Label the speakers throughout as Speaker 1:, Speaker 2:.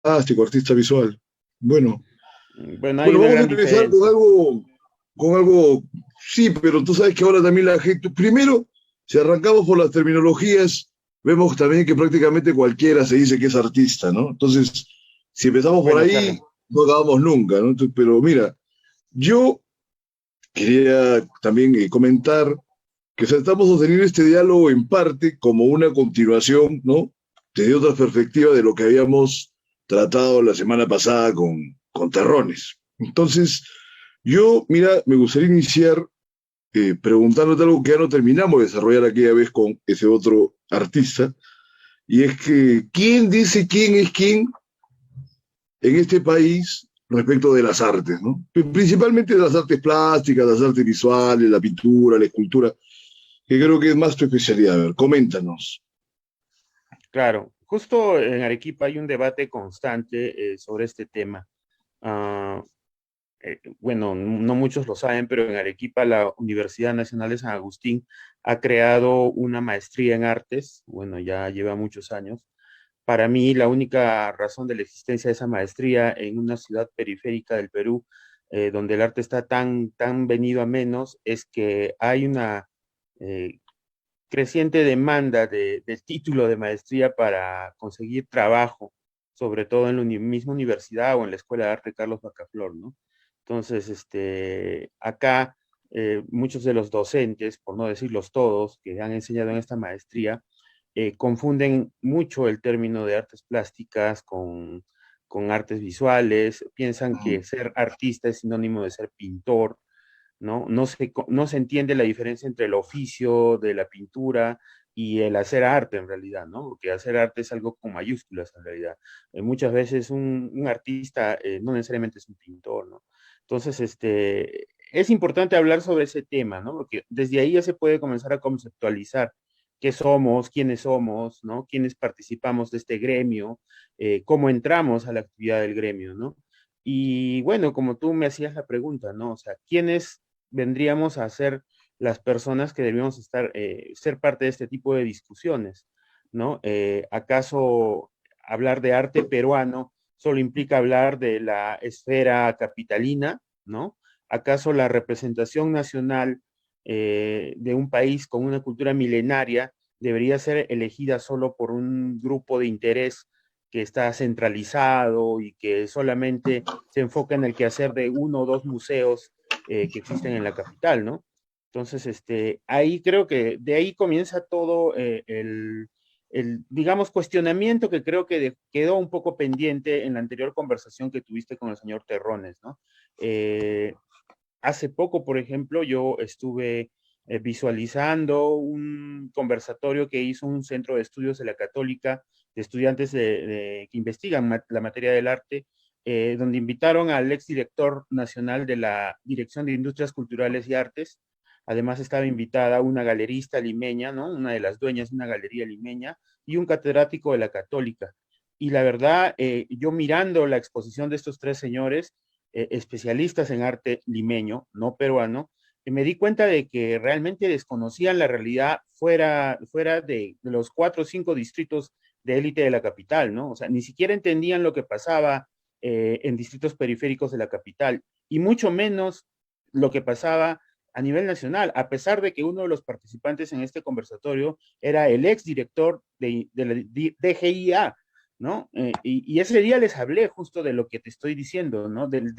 Speaker 1: plástico, artista visual. Bueno,
Speaker 2: Bueno, hay
Speaker 1: bueno,
Speaker 2: una
Speaker 1: vamos a
Speaker 2: gran
Speaker 1: empezar
Speaker 2: diferencia.
Speaker 1: con algo, sí, pero tú sabes que ahora también la gente, primero, si arrancamos por las terminologías, vemos también que prácticamente cualquiera se dice que es artista, ¿no? Entonces, si empezamos por
Speaker 2: Bueno,
Speaker 1: ahí,
Speaker 2: claro.
Speaker 1: no acabamos nunca, ¿no? Pero mira, yo quería también comentar que estamos sosteniendo este diálogo en parte como una continuación, ¿no? Desde otra perspectiva de lo que habíamos tratado la semana pasada con Terrones. Entonces, yo, mira, me gustaría iniciar preguntándote algo que ya no terminamos de desarrollar aquella vez con ese otro artista, y es que, ¿quién dice quién es quién en este país respecto de las artes, ¿no? Principalmente de las artes plásticas, las artes visuales, la pintura, la escultura, que creo que es más tu especialidad. A ver, coméntanos.
Speaker 2: Claro, justo en Arequipa hay un debate constante sobre este tema. Ah, bueno, no muchos lo saben, pero en Arequipa la Universidad Nacional de San Agustín ha creado una maestría en artes, bueno, ya lleva muchos años. Para mí, la única razón de la existencia de esa maestría en una ciudad periférica del Perú, donde el arte está tan venido a menos, es que hay una eh, creciente demanda del título de maestría para conseguir trabajo, sobre todo en la misma universidad o en la Escuela de Arte Carlos Bacaflor, ¿no? Entonces, acá muchos de los docentes, por no decirlos todos, que han enseñado en esta maestría, confunden mucho el término de artes plásticas con artes visuales, piensan que ser artista es sinónimo de ser pintor, ¿no? No se entiende la diferencia entre el oficio de la pintura y el hacer arte en realidad, ¿no? Porque hacer arte es algo con mayúsculas en realidad. Muchas veces un artista no necesariamente es un pintor, ¿no? Entonces, es importante hablar sobre ese tema, ¿no? Porque desde ahí ya se puede comenzar a conceptualizar qué somos, quiénes somos, ¿no? Quiénes participamos de este gremio, cómo entramos a la actividad del gremio, ¿no? Y bueno, como tú me hacías la pregunta, ¿no? O sea, ¿quiénes vendríamos a ser las personas que debíamos estar, ser parte de este tipo de discusiones, ¿no? ¿Acaso hablar de arte peruano solo implica hablar de la esfera capitalina, ¿no? ¿Acaso la representación nacional de un país con una cultura milenaria debería ser elegida solo por un grupo de interés que está centralizado y que solamente se enfoca en el quehacer de uno o dos museos que existen en la capital, ¿no? Entonces, ahí creo que de ahí comienza todo digamos, cuestionamiento que creo que quedó un poco pendiente en la anterior conversación que tuviste con el señor Terrones, ¿no? Eh, Hace poco, por ejemplo, yo estuve visualizando un conversatorio que hizo un centro de estudios de la Católica, de estudiantes que investigan la materia del arte, donde invitaron al exdirector nacional de la Dirección de Industrias Culturales y Artes. Además estaba invitada una galerista limeña, ¿no? Una de las dueñas de una galería limeña y un catedrático de la Católica. Y la verdad, yo mirando la exposición de estos tres señores, especialistas en arte limeño, no peruano, me di cuenta de que realmente desconocían la realidad fuera de los cuatro o cinco distritos de élite de la capital, ¿no? O sea, ni siquiera entendían lo que pasaba en distritos periféricos de la capital, y mucho menos lo que pasaba a nivel nacional, a pesar de que uno de los participantes en este conversatorio era el exdirector de la DGIA, ¿no? Y ese día les hablé justo de lo que te estoy diciendo, ¿no? Del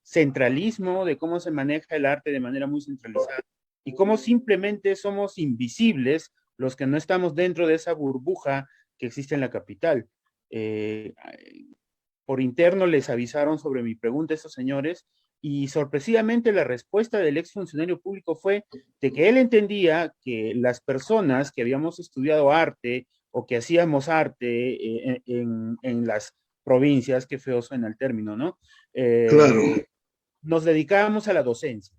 Speaker 2: centralismo, de cómo se maneja el arte de manera muy centralizada y cómo simplemente somos invisibles los que no estamos dentro de esa burbuja que existe en la capital. Eh, por interno les avisaron sobre mi pregunta a estos señores y sorpresivamente la respuesta del exfuncionario público fue de que él entendía que las personas que habíamos estudiado arte o que hacíamos arte en las provincias, que feo suena el término, ¿no?
Speaker 1: Claro,
Speaker 2: Nos dedicábamos a la docencia,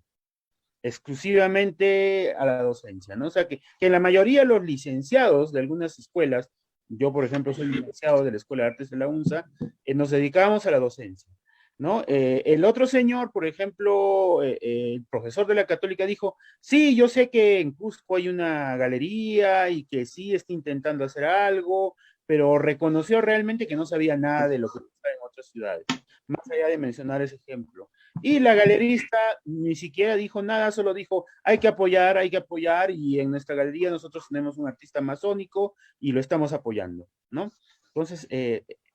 Speaker 2: exclusivamente a la docencia, ¿no? O sea, que la mayoría de los licenciados de algunas escuelas, yo por ejemplo soy licenciado de la Escuela de Artes de la UNSA, nos dedicábamos a la docencia, ¿no? El otro señor, por ejemplo, el profesor de la Católica dijo, sí, yo sé que en Cusco hay una galería y que sí está intentando hacer algo, pero reconoció realmente que no sabía nada de lo que pasaba en otras ciudades, más allá de mencionar ese ejemplo. Y la galerista ni siquiera dijo nada, solo dijo, hay que apoyar, y en nuestra galería nosotros tenemos un artista amazónico y lo estamos apoyando, ¿no? Entonces,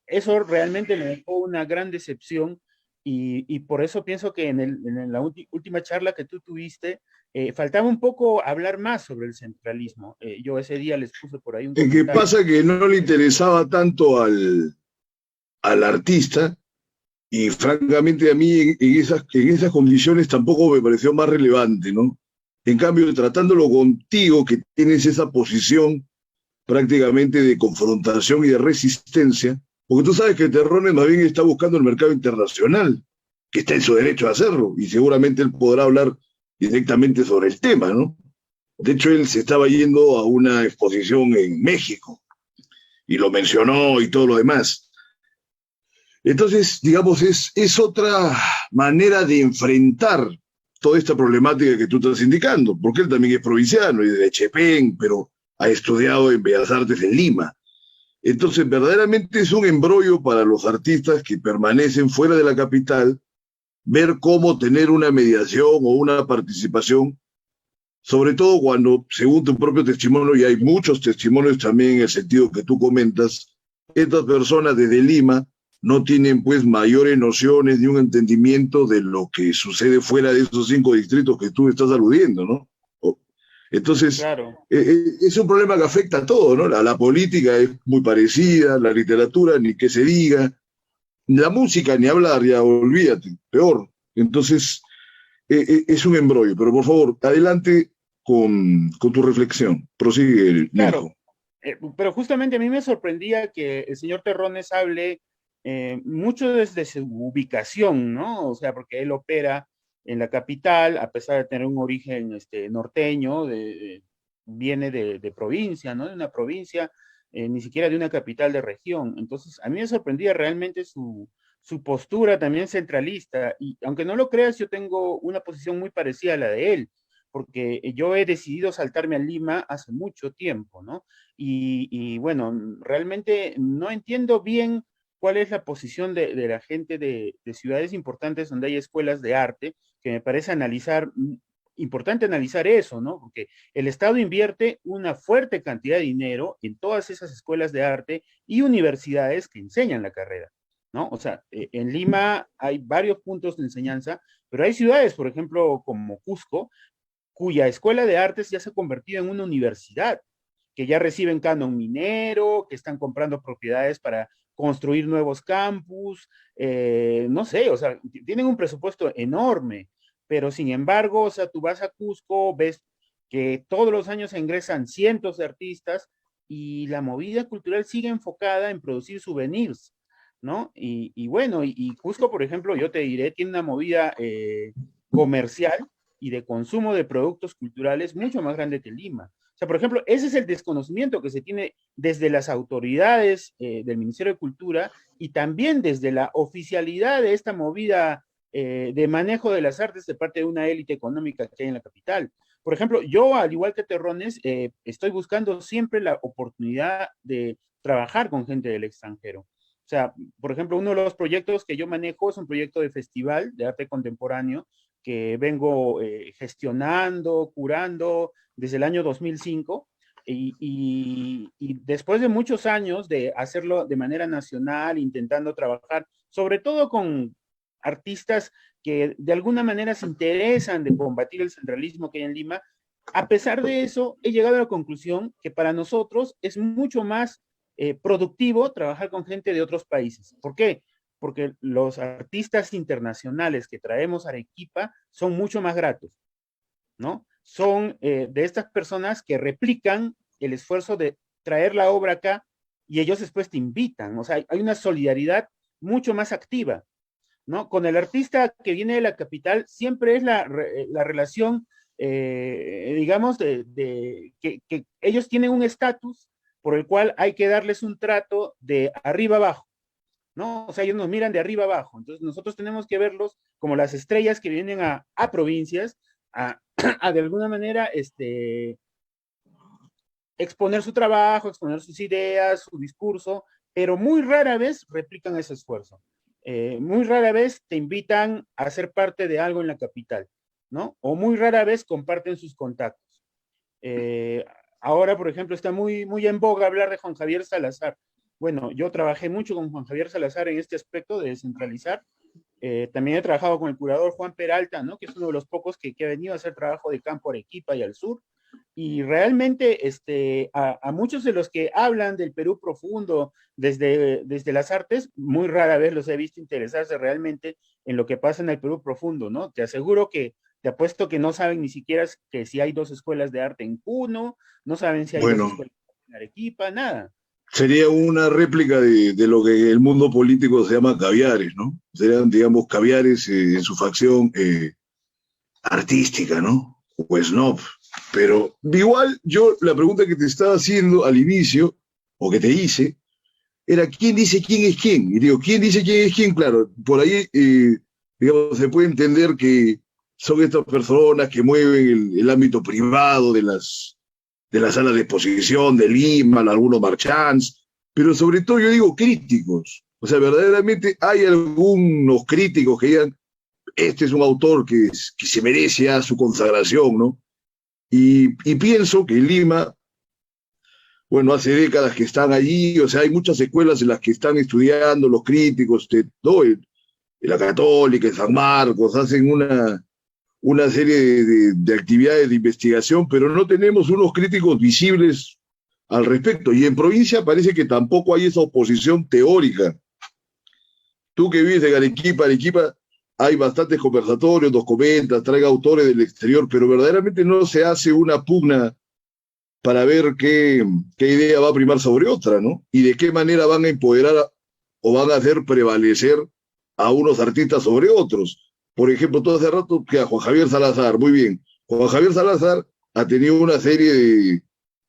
Speaker 2: eso realmente me dejó una gran decepción y por eso pienso que en la última charla que tú tuviste, faltaba un poco hablar más sobre el centralismo. Yo ese día les puse por ahí un
Speaker 1: Es que
Speaker 2: comentario.
Speaker 1: pasa que no le interesaba tanto al artista y francamente a mí en esas condiciones tampoco me pareció más relevante, ¿no? En cambio, tratándolo contigo, que tienes esa posición prácticamente de confrontación y de resistencia, porque tú sabes que Terrones más bien está buscando el mercado internacional, que está en su derecho a hacerlo, y seguramente él podrá hablar directamente sobre el tema, ¿no? De hecho, él se estaba yendo a una exposición en México y lo mencionó y todo lo demás. Entonces, digamos, es otra manera de enfrentar toda esta problemática que tú estás indicando, porque él también es provinciano y de Chepén, pero ha estudiado en Bellas Artes en Lima. Entonces, verdaderamente es un embrollo para los artistas que permanecen fuera de la capital, ver cómo tener una mediación o una participación, sobre todo cuando, según tu propio testimonio, y hay muchos testimonios también en el sentido que tú comentas, estas personas desde Lima no tienen pues mayores nociones ni un entendimiento de lo que sucede fuera de esos 5 distritos que tú estás aludiendo, ¿no? Entonces,
Speaker 2: Claro,
Speaker 1: es un problema que afecta a todo, ¿no? La política es muy parecida, la literatura, ni qué se diga, la música, ni hablar, ya olvídate, peor. Entonces, es un embrollo, pero por favor, adelante con tu reflexión. Prosigue,
Speaker 2: claro.
Speaker 1: Mirko.
Speaker 2: Pero justamente a mí me sorprendía que el señor Terrones hable mucho desde su ubicación, ¿no? O sea, porque él opera en la capital, a pesar de tener un origen norteño, viene de provincia, ¿no? De una provincia, ni siquiera de una capital de región. Entonces, a mí me sorprendía realmente su postura también centralista. Y aunque no lo creas, yo tengo una posición muy parecida a la de él, porque yo he decidido saltarme a Lima hace mucho tiempo, ¿no? Y bueno, realmente no entiendo bien cuál es la posición de la gente de ciudades importantes donde hay escuelas de arte, que me parece importante analizar eso, ¿no? Porque el Estado invierte una fuerte cantidad de dinero en todas esas escuelas de arte y universidades que enseñan la carrera, ¿no? O sea, en Lima hay varios puntos de enseñanza, pero hay ciudades, por ejemplo, como Cusco, cuya escuela de artes ya se ha convertido en una universidad, que ya reciben canon minero, que están comprando propiedades para construir nuevos campus, no sé, o sea, tienen un presupuesto enorme, pero sin embargo, o sea, tú vas a Cusco, ves que todos los años se ingresan cientos de artistas y la movida cultural sigue enfocada en producir souvenirs, ¿no? Y bueno, y Cusco, por ejemplo, yo te diré, tiene una movida comercial y de consumo de productos culturales mucho más grande que Lima. O sea, por ejemplo, ese es el desconocimiento que se tiene desde las autoridades del Ministerio de Cultura y también desde la oficialidad de esta movida de manejo de las artes de parte de una élite económica que hay en la capital. Por ejemplo, yo, al igual que Terrones, estoy buscando siempre la oportunidad de trabajar con gente del extranjero. O sea, por ejemplo, uno de los proyectos que yo manejo es un proyecto de festival de arte contemporáneo que vengo gestionando, curando desde el año 2005 y después de muchos años de hacerlo de manera nacional, intentando trabajar sobre todo con artistas que de alguna manera se interesan de combatir el centralismo que hay en Lima, a pesar de eso, he llegado a la conclusión que para nosotros es mucho más productivo trabajar con gente de otros países. ¿Por qué? Porque los artistas internacionales que traemos a Arequipa son mucho más gratos, ¿no? Son de estas personas que replican el esfuerzo de traer la obra acá y ellos después te invitan, o sea, hay una solidaridad mucho más activa, ¿no? Con el artista que viene de la capital siempre es la relación, digamos, que ellos tienen un estatus por el cual hay que darles un trato de arriba abajo, ¿no? O sea, ellos nos miran de arriba abajo. Entonces, nosotros tenemos que verlos como las estrellas que vienen a provincias, a de alguna manera, exponer su trabajo, exponer sus ideas, su discurso, pero muy rara vez replican ese esfuerzo. Muy rara vez te invitan a ser parte de algo en la capital, ¿no? O muy rara vez comparten sus contactos. Ahora, por ejemplo, está muy en boga hablar de Juan Javier Salazar. Bueno, yo trabajé mucho con Juan Javier Salazar en este aspecto de descentralizar. También he trabajado con el curador Juan Peralta, ¿no? Que es uno de los pocos que ha venido a hacer trabajo de campo a Arequipa y al sur. Y realmente a muchos de los que hablan del Perú profundo desde las artes, muy rara vez los he visto interesarse realmente en lo que pasa en el Perú profundo, ¿no? Te aseguro que, te apuesto que no saben ni siquiera que si hay dos escuelas de arte en Puno, no saben si hay dos
Speaker 1: Bueno,
Speaker 2: escuelas de arte en Arequipa, nada.
Speaker 1: sería una réplica de lo que en el mundo político se llama caviares, ¿no? Serían, digamos, caviares en su facción artística, ¿no? O snob. Pero igual yo la pregunta que te estaba haciendo al inicio, o que te hice, era quién dice quién es quién. Y digo, ¿quién dice quién es quién? Claro, por ahí, digamos, se puede entender que son estas personas que mueven el ámbito privado de las salas de exposición de Lima, algunos marchands, pero sobre todo yo digo críticos. O sea, verdaderamente hay algunos críticos que digan, este es un autor que se merece ya su consagración, ¿no? Y pienso que en Lima, bueno, hace décadas que están allí, o sea, hay muchas escuelas en las que están estudiando los críticos, ¿no? En la Católica, en San Marcos, hacen una serie de actividades de investigación, pero no tenemos unos críticos visibles al respecto. Y en provincia parece que tampoco hay esa oposición teórica. Tú que vives en Arequipa, Arequipa, hay bastantes conversatorios, nos comentas, trae autores del exterior, pero verdaderamente no se hace una pugna para ver qué idea va a primar sobre otra, ¿no? Y de qué manera van a empoderar o van a hacer prevalecer a unos artistas sobre otros. Por ejemplo, todo hace rato que a Juan Javier Salazar, muy bien, Juan Javier Salazar ha tenido una serie de,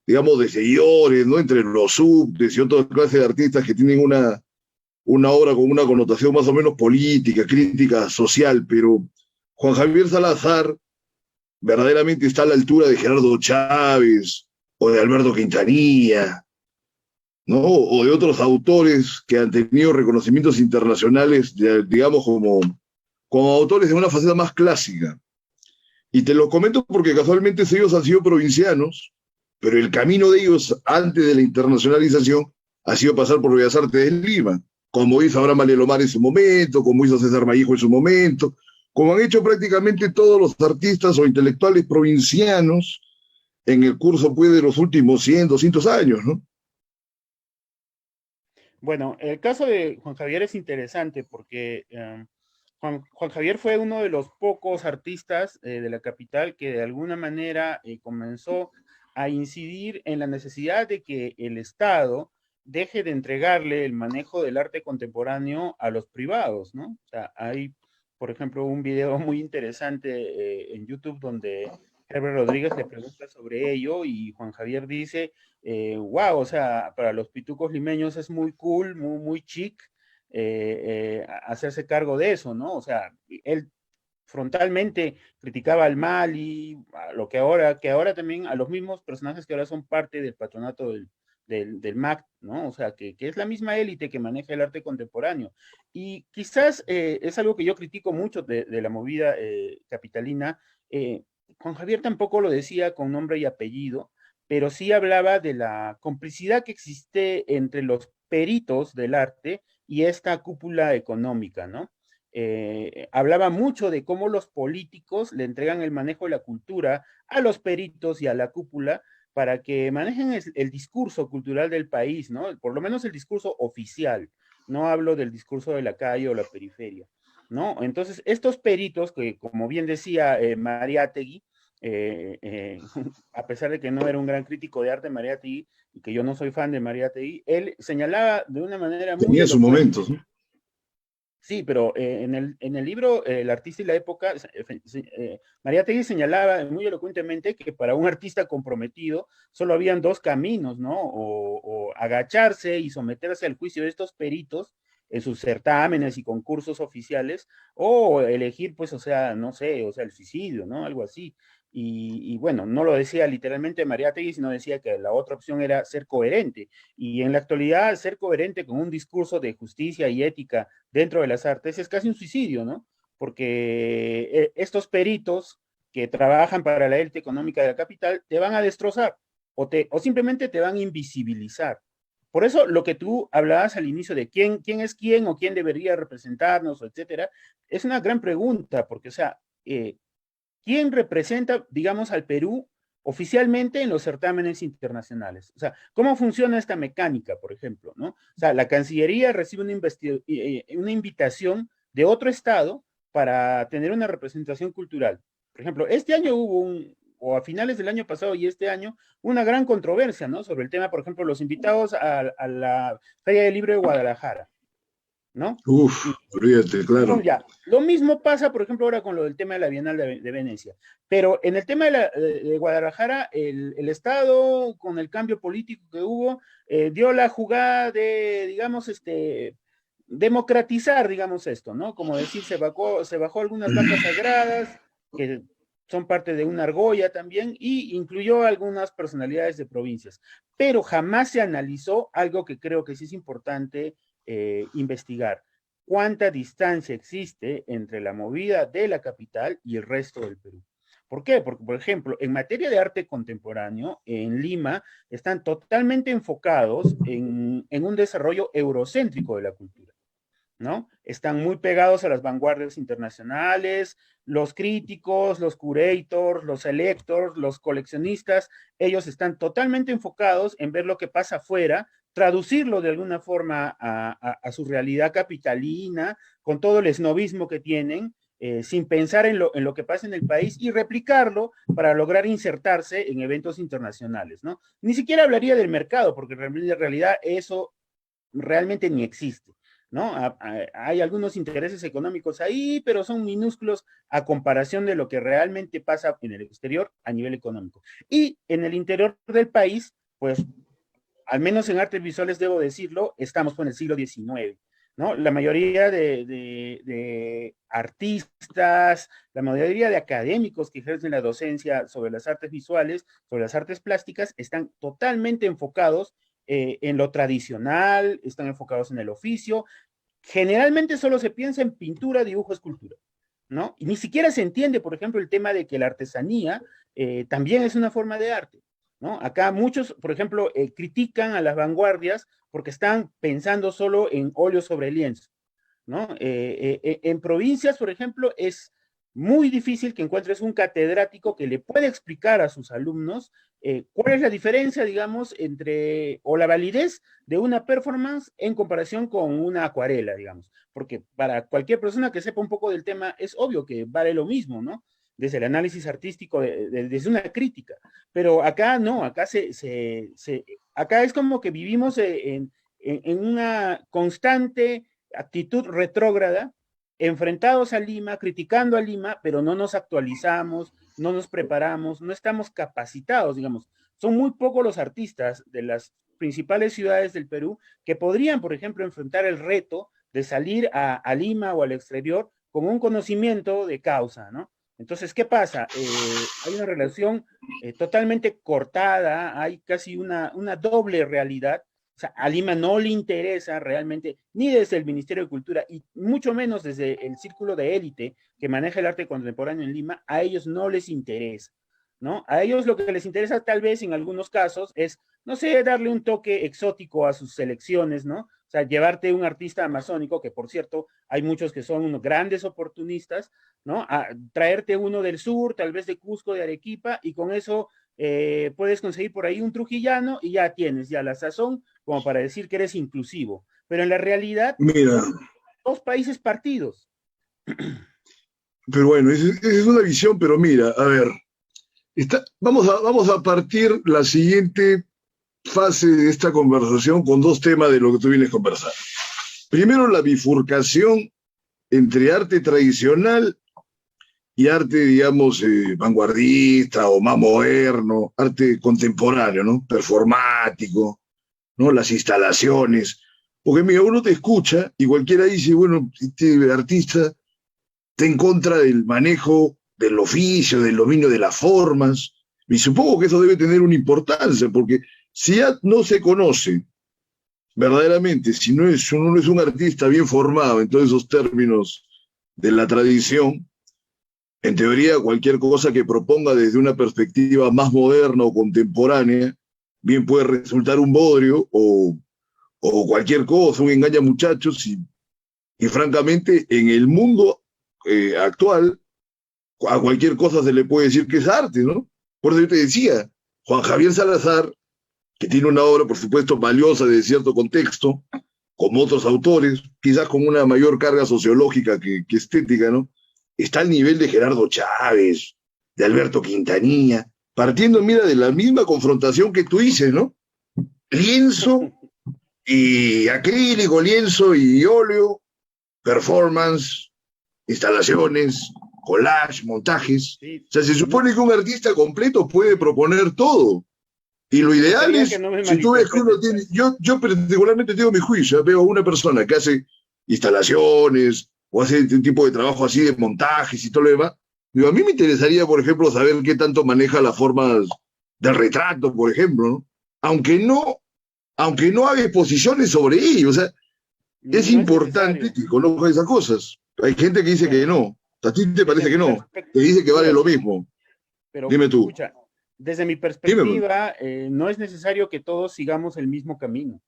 Speaker 1: digamos, de seguidores, ¿no? Entre los subtes y otras clases de artistas que tienen una obra con una connotación más o menos política, crítica, social, pero Juan Javier Salazar verdaderamente está a la altura de Gerardo Chávez o de Alberto Quintanilla, ¿no? O de otros autores que han tenido reconocimientos internacionales, digamos, como autores de una faceta más clásica. Y te lo comento porque casualmente ellos han sido provincianos, pero el camino de ellos antes de la internacionalización ha sido pasar por Bellas Artes de Lima, como hizo Abraham Alelomar en su momento, como hizo César Vallejo en su momento, como han hecho prácticamente todos los artistas o intelectuales provincianos en el curso pues, de los últimos 100, 200 años, ¿no?
Speaker 2: Bueno, el caso de Juan Javier es interesante porque Juan Javier fue uno de los pocos artistas de la capital que de alguna manera comenzó a incidir en la necesidad de que el Estado deje de entregarle el manejo del arte contemporáneo a los privados, ¿no? O sea, hay, por ejemplo, un video muy interesante en YouTube donde Herbert Rodríguez le pregunta sobre ello y Juan Javier dice, wow, o sea, para los pitucos limeños es muy cool, muy chic, hacerse cargo de eso, ¿no? O sea, él frontalmente criticaba al mal y a lo que ahora también a los mismos personajes que ahora son parte del patronato del MAC, ¿no? O sea, que es la misma élite que maneja el arte contemporáneo. Y quizás es algo que yo critico mucho de la movida capitalina. Juan Javier tampoco lo decía con nombre y apellido, pero sí hablaba de la complicidad que existe entre los peritos del arte y esta cúpula económica, ¿no? Hablaba mucho de cómo los políticos le entregan el manejo de la cultura a los peritos y a la cúpula para que manejen el discurso cultural del país, ¿no? Por lo menos el discurso oficial. No hablo del discurso de la calle o la periferia, ¿no? Entonces, estos peritos, que como bien decía Mariátegui, a pesar de que no era un gran crítico de arte Mariátegui, y que yo no soy fan de Mariátegui, él señalaba de una manera muy
Speaker 1: Tenía sus
Speaker 2: elocuente.
Speaker 1: momentos, ¿no?
Speaker 2: Sí, pero en el libro El artista y la época, Mariátegui señalaba muy elocuentemente que para un artista comprometido solo habían dos caminos, ¿no? O agacharse y someterse al juicio de estos peritos en sus certámenes y concursos oficiales, o elegir, pues, o sea, no sé, o sea, el suicidio, ¿no? Algo así. Y bueno, no lo decía literalmente Mariátegui, sino decía que la otra opción era ser coherente. Y en la actualidad, ser coherente con un discurso de justicia y ética dentro de las artes es casi un suicidio, ¿no? Porque estos peritos que trabajan para la élite económica de la capital te van a destrozar o simplemente te van a invisibilizar. Por eso lo que tú hablabas al inicio de quién es quién o quién debería representarnos, etcétera, es una gran pregunta, porque, o sea, ¿quién representa, digamos, al Perú oficialmente en los certámenes internacionales? O sea, ¿cómo funciona esta mecánica, por ejemplo, ¿no? O sea, la Cancillería recibe una invitación de otro estado para tener una representación cultural. Por ejemplo, este año o a finales del año pasado y este año, una gran controversia, ¿no? Sobre el tema, por ejemplo, los invitados a la Feria del Libro de Guadalajara, ¿no?
Speaker 1: Uf, olvídate, claro.
Speaker 2: Ya. Lo mismo pasa, por ejemplo, ahora con lo del tema de la Bienal de Venecia. Pero en el tema de Guadalajara, el Estado, con el cambio político que hubo, dio la jugada de, digamos, democratizar, digamos, esto, ¿no? Como decir, se bajó algunas vacas sagradas, que son parte de una argolla también, y incluyó algunas personalidades de provincias. Pero jamás se analizó algo que creo que sí es importante investigar: cuánta distancia existe entre la movida de la capital y el resto del Perú. ¿Por qué? Porque, por ejemplo, en materia de arte contemporáneo, en Lima están totalmente enfocados en un desarrollo eurocéntrico de la cultura, ¿no? Están muy pegados a las vanguardias internacionales, los críticos, los curators, los selectors, los coleccionistas, ellos están totalmente enfocados en ver lo que pasa afuera, traducirlo de alguna forma a su realidad capitalina, con todo el esnovismo que tienen, sin pensar en lo que pasa en el país y replicarlo para lograr insertarse en eventos internacionales, ¿no? Ni siquiera hablaría del mercado, porque en realidad eso realmente ni existe, ¿no? Hay algunos intereses económicos ahí, pero son minúsculos a comparación de lo que realmente pasa en el exterior a nivel económico. Y en el interior del país, pues, al menos en artes visuales, debo decirlo, estamos en el siglo XIX, ¿no? La mayoría de artistas, la mayoría de académicos que ejercen la docencia sobre las artes visuales, sobre las artes plásticas, están totalmente enfocados en lo tradicional, están enfocados en el oficio. Generalmente solo se piensa en pintura, dibujo, escultura, ¿no? Y ni siquiera se entiende, por ejemplo, el tema de que la artesanía también es una forma de arte, ¿no? Acá muchos, por ejemplo, critican a las vanguardias porque están pensando solo en óleo sobre lienzo, ¿no? En provincias, por ejemplo, es muy difícil que encuentres un catedrático que le pueda explicar a sus alumnos cuál es la diferencia, digamos, o la validez de una performance en comparación con una acuarela, digamos. Porque para cualquier persona que sepa un poco del tema, es obvio que vale lo mismo, ¿no? Desde el análisis artístico, desde una crítica. Pero acá no, acá es como que vivimos en una constante actitud retrógrada, enfrentados a Lima, criticando a Lima, pero no nos actualizamos, no nos preparamos, no estamos capacitados, digamos. Son muy pocos los artistas de las principales ciudades del Perú que podrían, por ejemplo, enfrentar el reto de salir a Lima o al exterior con un conocimiento de causa, ¿no? Entonces, ¿qué pasa? Hay una relación totalmente cortada, hay casi una doble realidad. O sea, a Lima no le interesa realmente, ni desde el Ministerio de Cultura, y mucho menos desde el círculo de élite que maneja el arte contemporáneo en Lima, a ellos no les interesa, ¿no? A ellos lo que les interesa tal vez en algunos casos es, no sé, darle un toque exótico a sus selecciones, ¿no? O sea, llevarte un artista amazónico, que por cierto, hay muchos que son unos grandes oportunistas, ¿no? A traerte uno del sur, tal vez de Cusco, de Arequipa, y con eso puedes conseguir por ahí un trujillano y ya tienes ya la sazón como para decir que eres inclusivo. Pero en la realidad
Speaker 1: Mira,
Speaker 2: son dos países partidos.
Speaker 1: pero bueno, esa es una visión, pero mira, a ver, vamos a partir la siguiente fase de esta conversación con dos temas de lo que tú vienes a conversar. Primero, la bifurcación entre arte tradicional y arte, digamos, vanguardista o más moderno, arte contemporáneo, ¿no? Performático, ¿no? Las instalaciones. Porque, mira, uno te escucha y cualquiera dice, bueno, este artista está en contra del manejo del oficio, del dominio de las formas, y supongo que eso debe tener una importancia, porque si ya no se conoce verdaderamente, si uno no es un artista bien formado en todos esos términos de la tradición, en teoría cualquier cosa que proponga desde una perspectiva más moderna o contemporánea, bien puede resultar un bodrio o cualquier cosa, un engaña muchachos, y francamente en el mundo actual a cualquier cosa se le puede decir que es arte, ¿no? Por eso yo te decía, Juan Javier Salazar, que tiene una obra, por supuesto, valiosa de cierto contexto, como otros autores, quizás con una mayor carga sociológica que estética, ¿no? Está al nivel de Gerardo Chávez, de Alberto Quintanilla, partiendo, mira, de la misma confrontación que tú dices, ¿no? Lienzo y acrílico, lienzo y óleo, performance, instalaciones, collage, montajes.
Speaker 2: Sí,
Speaker 1: O sea, se supone que un artista completo puede proponer todo. Y lo
Speaker 2: me
Speaker 1: ideal
Speaker 2: gustaría que
Speaker 1: es,
Speaker 2: no me
Speaker 1: si tú ves que uno
Speaker 2: malinterpretes,
Speaker 1: tiene,
Speaker 2: pues.
Speaker 1: yo particularmente tengo mi juicio, veo a una persona que hace instalaciones o hace un tipo de trabajo así de montajes y todo lo demás, digo, a mí me interesaría, por ejemplo, saber qué tanto maneja las formas del retrato, por ejemplo, ¿no? Aunque no, aunque no haga exposiciones sobre ello, o sea, es
Speaker 2: No es
Speaker 1: importante
Speaker 2: necesario.
Speaker 1: que conozca esas cosas. Hay gente que dice que
Speaker 2: Bueno,
Speaker 1: no, a ti te
Speaker 2: desde
Speaker 1: parece que
Speaker 2: mi
Speaker 1: no,
Speaker 2: perspectiva,
Speaker 1: te dice que vale
Speaker 2: mira,
Speaker 1: lo mismo.
Speaker 2: pero
Speaker 1: Dime tú,
Speaker 2: escucha, desde mi
Speaker 1: dime, pues.
Speaker 2: perspectiva, no es necesario que todos sigamos el mismo camino.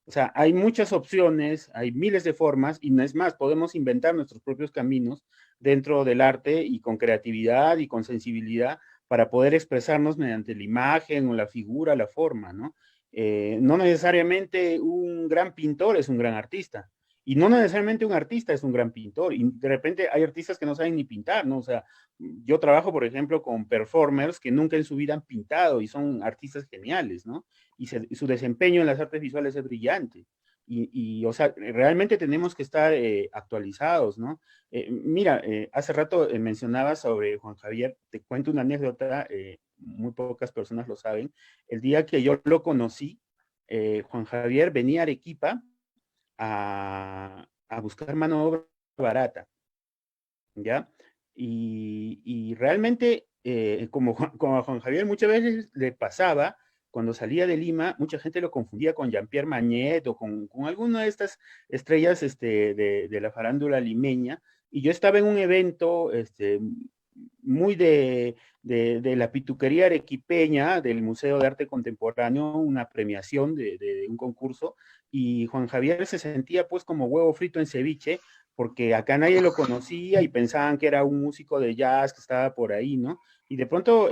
Speaker 2: O sea, hay muchas opciones, hay miles de formas, y no es más, podemos inventar nuestros propios caminos dentro del arte y con creatividad y con sensibilidad para poder expresarnos mediante la imagen o la figura, la forma, ¿no? No necesariamente un gran pintor es un gran artista. Y no necesariamente un artista es un gran pintor. Y de repente hay artistas que no saben ni pintar, ¿no? O sea, yo trabajo, por ejemplo, con performers que nunca en su vida han pintado y son artistas geniales, ¿no? Y su desempeño en las artes visuales es brillante. O sea, realmente tenemos que estar actualizados, ¿no? Mira, hace rato mencionaba sobre Juan Javier, te cuento una anécdota, muy pocas personas lo saben. El día que yo lo conocí, Juan Javier venía a Arequipa a buscar mano de obra barata, ¿ya? Y realmente, como a Juan Javier muchas veces le pasaba, cuando salía de Lima, mucha gente lo confundía con Jean-Pierre Magnet o con alguna de estas estrellas de la farándula limeña, y yo estaba en un evento muy de la pituquería arequipeña, del Museo de Arte Contemporáneo, una premiación de un concurso, y Juan Javier se sentía pues como huevo frito en ceviche, porque acá nadie lo conocía y pensaban que era un músico de jazz que estaba por ahí, ¿no? Y de pronto,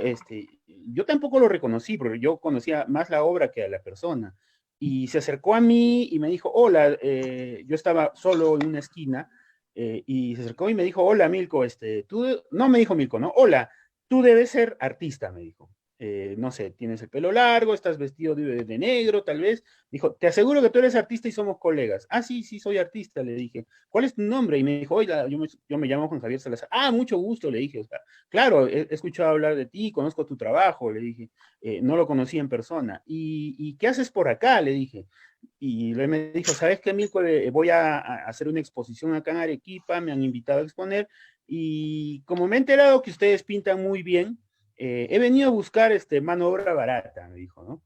Speaker 2: yo tampoco lo reconocí, porque yo conocía más la obra que a la persona. Y se acercó a mí y me dijo, hola, yo estaba solo en una esquina, y se acercó y me dijo, hola, Milko, tú, no me dijo Milko, ¿no? Hola, tú debes ser artista, me dijo. No sé, tienes el pelo largo, estás vestido de negro, tal vez. Dijo, te aseguro que tú eres artista y somos colegas. Ah, sí, sí, soy artista, le dije. ¿Cuál es tu nombre? Y me dijo, oiga, yo me llamo Juan Javier Salazar. Ah, mucho gusto, le dije. O sea, claro, he escuchado hablar de ti, conozco tu trabajo, le dije. No lo conocí en persona. ¿Y qué haces por acá? Le dije. Y él me dijo, ¿sabes qué, Milko? Voy a hacer una exposición acá en Arequipa, me han invitado a exponer. Y como me he enterado que ustedes pintan muy bien, he venido a buscar mano de obra barata, me dijo, ¿no?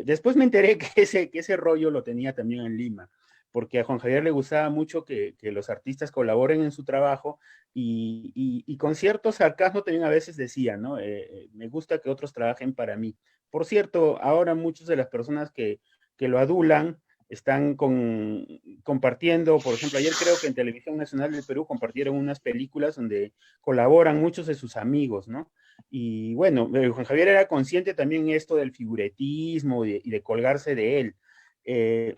Speaker 2: Después me enteré que ese rollo lo tenía también en Lima, porque a Juan Javier le gustaba mucho que los artistas colaboren en su trabajo y con cierto sarcasmo también a veces decía, ¿no? Me gusta que otros trabajen para mí. Por cierto, ahora muchas de las personas que lo adulan están compartiendo, por ejemplo, ayer creo que en Televisión Nacional del Perú compartieron unas películas donde colaboran muchos de sus amigos, ¿no? Y bueno, Juan Javier era consciente también esto del figuretismo y de colgarse de él. Eh,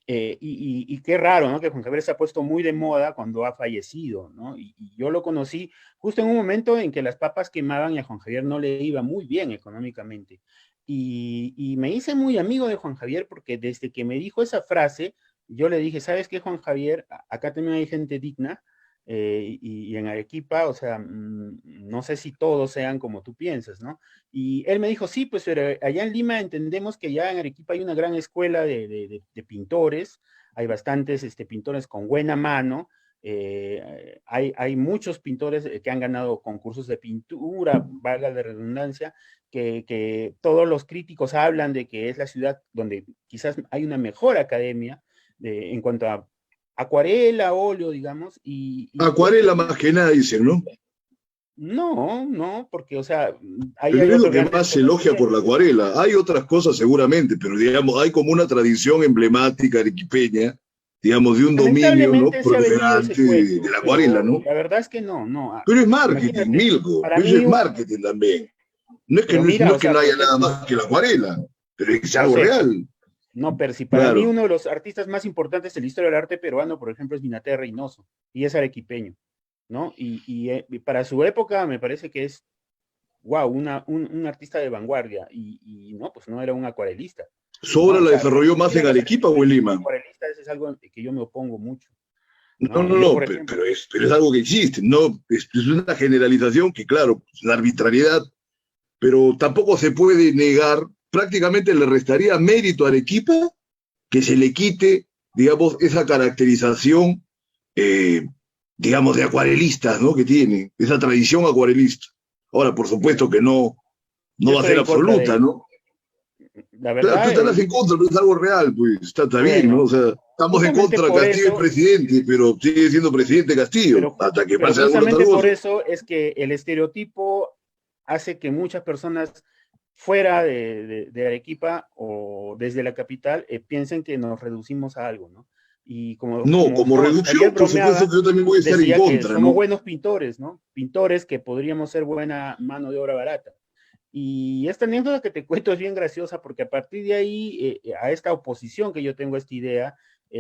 Speaker 2: y qué raro, ¿no? Que Juan Javier se ha puesto muy de moda cuando ha fallecido, ¿no? Y yo lo conocí justo en un momento en que las papas quemaban y a Juan Javier no le iba muy bien económicamente. Y me hice muy amigo de Juan Javier porque desde que me dijo esa frase, yo le dije, ¿sabes qué, Juan Javier? Acá también hay gente digna, y en Arequipa, o sea, no sé si todos sean como tú piensas, ¿no? Y él me dijo, sí, pues pero allá en Lima entendemos que ya en Arequipa hay una gran escuela de pintores, hay bastantes pintores con buena mano, Hay muchos pintores que han ganado concursos de pintura, valga la redundancia, que todos los críticos hablan de que es la ciudad donde quizás hay una mejor academia en cuanto a acuarela, óleo, digamos, y el
Speaker 1: Acuarela
Speaker 2: Perú,
Speaker 1: más que nada, dicen, ¿no?
Speaker 2: no, no, porque, o sea, ahí
Speaker 1: Pero
Speaker 2: hay
Speaker 1: es lo
Speaker 2: otros
Speaker 1: que
Speaker 2: grandes
Speaker 1: más se elogia por la
Speaker 2: exponentes.
Speaker 1: acuarela. Hay otras cosas seguramente, pero digamos, hay como una tradición emblemática arequipeña, digamos, de un dominio, ¿no?
Speaker 2: Lamentablemente se ha vendido ese
Speaker 1: Predominante de
Speaker 2: cuento,
Speaker 1: la acuarela,
Speaker 2: pero
Speaker 1: ¿no?
Speaker 2: la verdad es que no, no.
Speaker 1: Pero es marketing,
Speaker 2: Imagínate,
Speaker 1: Milko,
Speaker 2: para
Speaker 1: eso
Speaker 2: mí,
Speaker 1: es marketing también. No es que
Speaker 2: pero
Speaker 1: no,
Speaker 2: mira,
Speaker 1: no
Speaker 2: o
Speaker 1: es que
Speaker 2: sea,
Speaker 1: no
Speaker 2: por
Speaker 1: haya nada
Speaker 2: ejemplo,
Speaker 1: más que la acuarela, pero es
Speaker 2: yo
Speaker 1: algo
Speaker 2: sé,
Speaker 1: real.
Speaker 2: no, pero si para mí
Speaker 1: Claro.
Speaker 2: uno de los artistas más importantes de la historia del arte peruano, por ejemplo, es Minaté Reynoso, y es arequipeño, ¿no? Y para su época me parece que es, wow, un artista de vanguardia, y no, pues no era un acuarelista,
Speaker 1: ¿Su
Speaker 2: ¿no?
Speaker 1: obra
Speaker 2: O
Speaker 1: la
Speaker 2: sea,
Speaker 1: desarrolló más
Speaker 2: reducir a
Speaker 1: en
Speaker 2: los
Speaker 1: Arequipa o en
Speaker 2: arequipeños como
Speaker 1: Lima?
Speaker 2: acuarelistas es algo que yo me opongo mucho,
Speaker 1: No,
Speaker 2: ¿no?
Speaker 1: no,
Speaker 2: Yo,
Speaker 1: no,
Speaker 2: por ejemplo,
Speaker 1: pero es algo que existe, no, es una generalización que, claro, es una arbitrariedad, pero tampoco se puede negar, prácticamente le restaría mérito a Arequipa que se le quite, digamos, esa caracterización, eh, digamos, de acuarelistas, ¿no? Que tiene, esa tradición acuarelista. Ahora, por
Speaker 2: mira,
Speaker 1: supuesto que no, no
Speaker 2: yo
Speaker 1: va a
Speaker 2: estoy
Speaker 1: ser
Speaker 2: en contra de
Speaker 1: absoluta,
Speaker 2: ello.
Speaker 1: ¿no?
Speaker 2: La
Speaker 1: Claro, tú
Speaker 2: verdad,
Speaker 1: estás en contra, pero es algo real, pues está bien, ¿no? O
Speaker 2: bueno,
Speaker 1: sea, estamos en
Speaker 2: justamente
Speaker 1: contra de
Speaker 2: por
Speaker 1: Castillo el
Speaker 2: eso,
Speaker 1: presidente, pero sigue siendo presidente Castillo, hasta que
Speaker 2: pero
Speaker 1: pase alguna otra
Speaker 2: justamente por
Speaker 1: cosa.
Speaker 2: eso es que el estereotipo hace que muchas personas fuera de Arequipa o desde la capital piensen que nos reducimos a algo, ¿no? Y
Speaker 1: No,
Speaker 2: como
Speaker 1: como
Speaker 2: Juan Javier
Speaker 1: reducción, por supuesto
Speaker 2: bromeaba,
Speaker 1: que yo también voy a estar en
Speaker 2: decía que
Speaker 1: contra,
Speaker 2: somos
Speaker 1: ¿no?
Speaker 2: buenos pintores, ¿no? Pintores que podríamos ser buena mano de obra barata. Y esta anécdota que te cuento es bien graciosa porque a partir de ahí, a esta oposición que yo tengo a esta idea,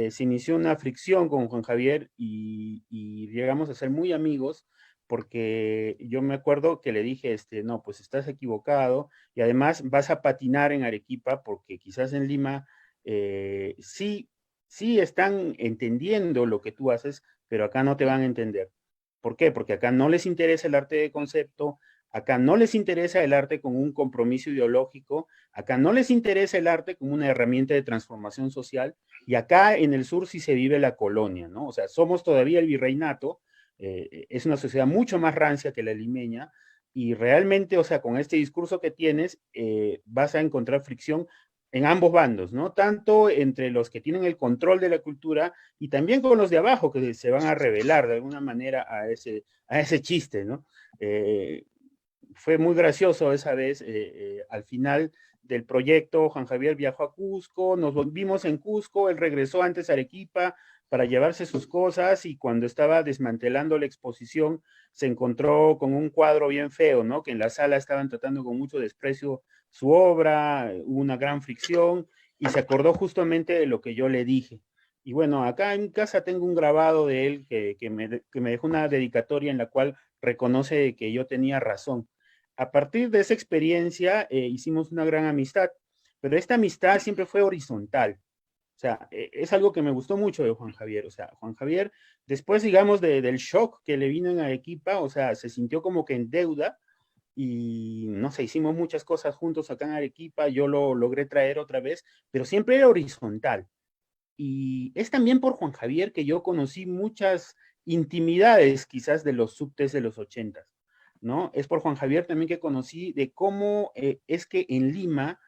Speaker 2: se inició una fricción con Juan Javier y llegamos a ser muy amigos porque yo me acuerdo que le dije, no, pues estás equivocado y además vas a patinar en Arequipa porque quizás en Lima sí, sí están entendiendo lo que tú haces, pero acá no te van a entender. ¿Por qué? Porque acá no les interesa el arte de concepto, acá no les interesa el arte como un compromiso ideológico, acá no les interesa el arte como una herramienta de transformación social, y acá en el sur sí se vive la colonia, ¿no? O sea, somos todavía el virreinato, es una sociedad mucho más rancia que la limeña, y realmente, o sea, con este discurso que tienes, vas a encontrar fricción en ambos bandos, ¿no? Tanto entre los que tienen el control de la cultura y también con los de abajo que se van a revelar de alguna manera a ese chiste, ¿no? Eh, Fue muy gracioso esa vez, al final del proyecto, Juan Javier viajó a Cusco, nos vimos en Cusco, él regresó antes a Arequipa para llevarse sus cosas y cuando estaba desmantelando la exposición se encontró con un cuadro bien feo, ¿no? Que en la sala estaban tratando con mucho desprecio su obra, hubo una gran fricción y se acordó justamente de lo que yo le dije. Y bueno, acá en casa tengo un grabado de él que me dejó una dedicatoria en la cual reconoce que yo tenía razón. A partir de esa experiencia hicimos una gran amistad, pero esta amistad siempre fue horizontal. O sea, es algo que me gustó mucho de Juan Javier. O sea, Juan Javier, después, digamos, del shock que le vino en Arequipa, o sea, se sintió como que en deuda y no sé, hicimos muchas cosas juntos acá en Arequipa, yo lo logré traer otra vez, pero siempre era horizontal. Y es también por Juan Javier que yo conocí muchas intimidades quizás de los subtes de los ochentas, ¿no? Es por Juan Javier también que conocí de cómo es que en Lima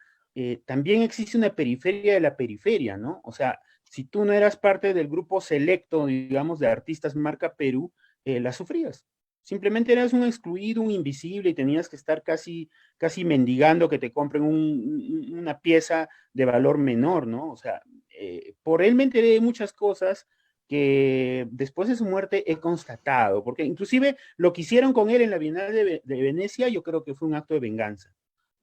Speaker 2: también existe una periferia de la periferia, ¿no? O sea, si tú no eras parte del grupo selecto, digamos, de artistas marca Perú, la sufrías. Simplemente eras un excluido, un invisible y tenías que estar casi mendigando que te compren una pieza de valor menor, ¿no? O sea, por él me enteré de muchas cosas que después de su muerte he constatado, porque inclusive lo que hicieron con él en la Bienal de Venecia, yo creo que fue un acto de venganza,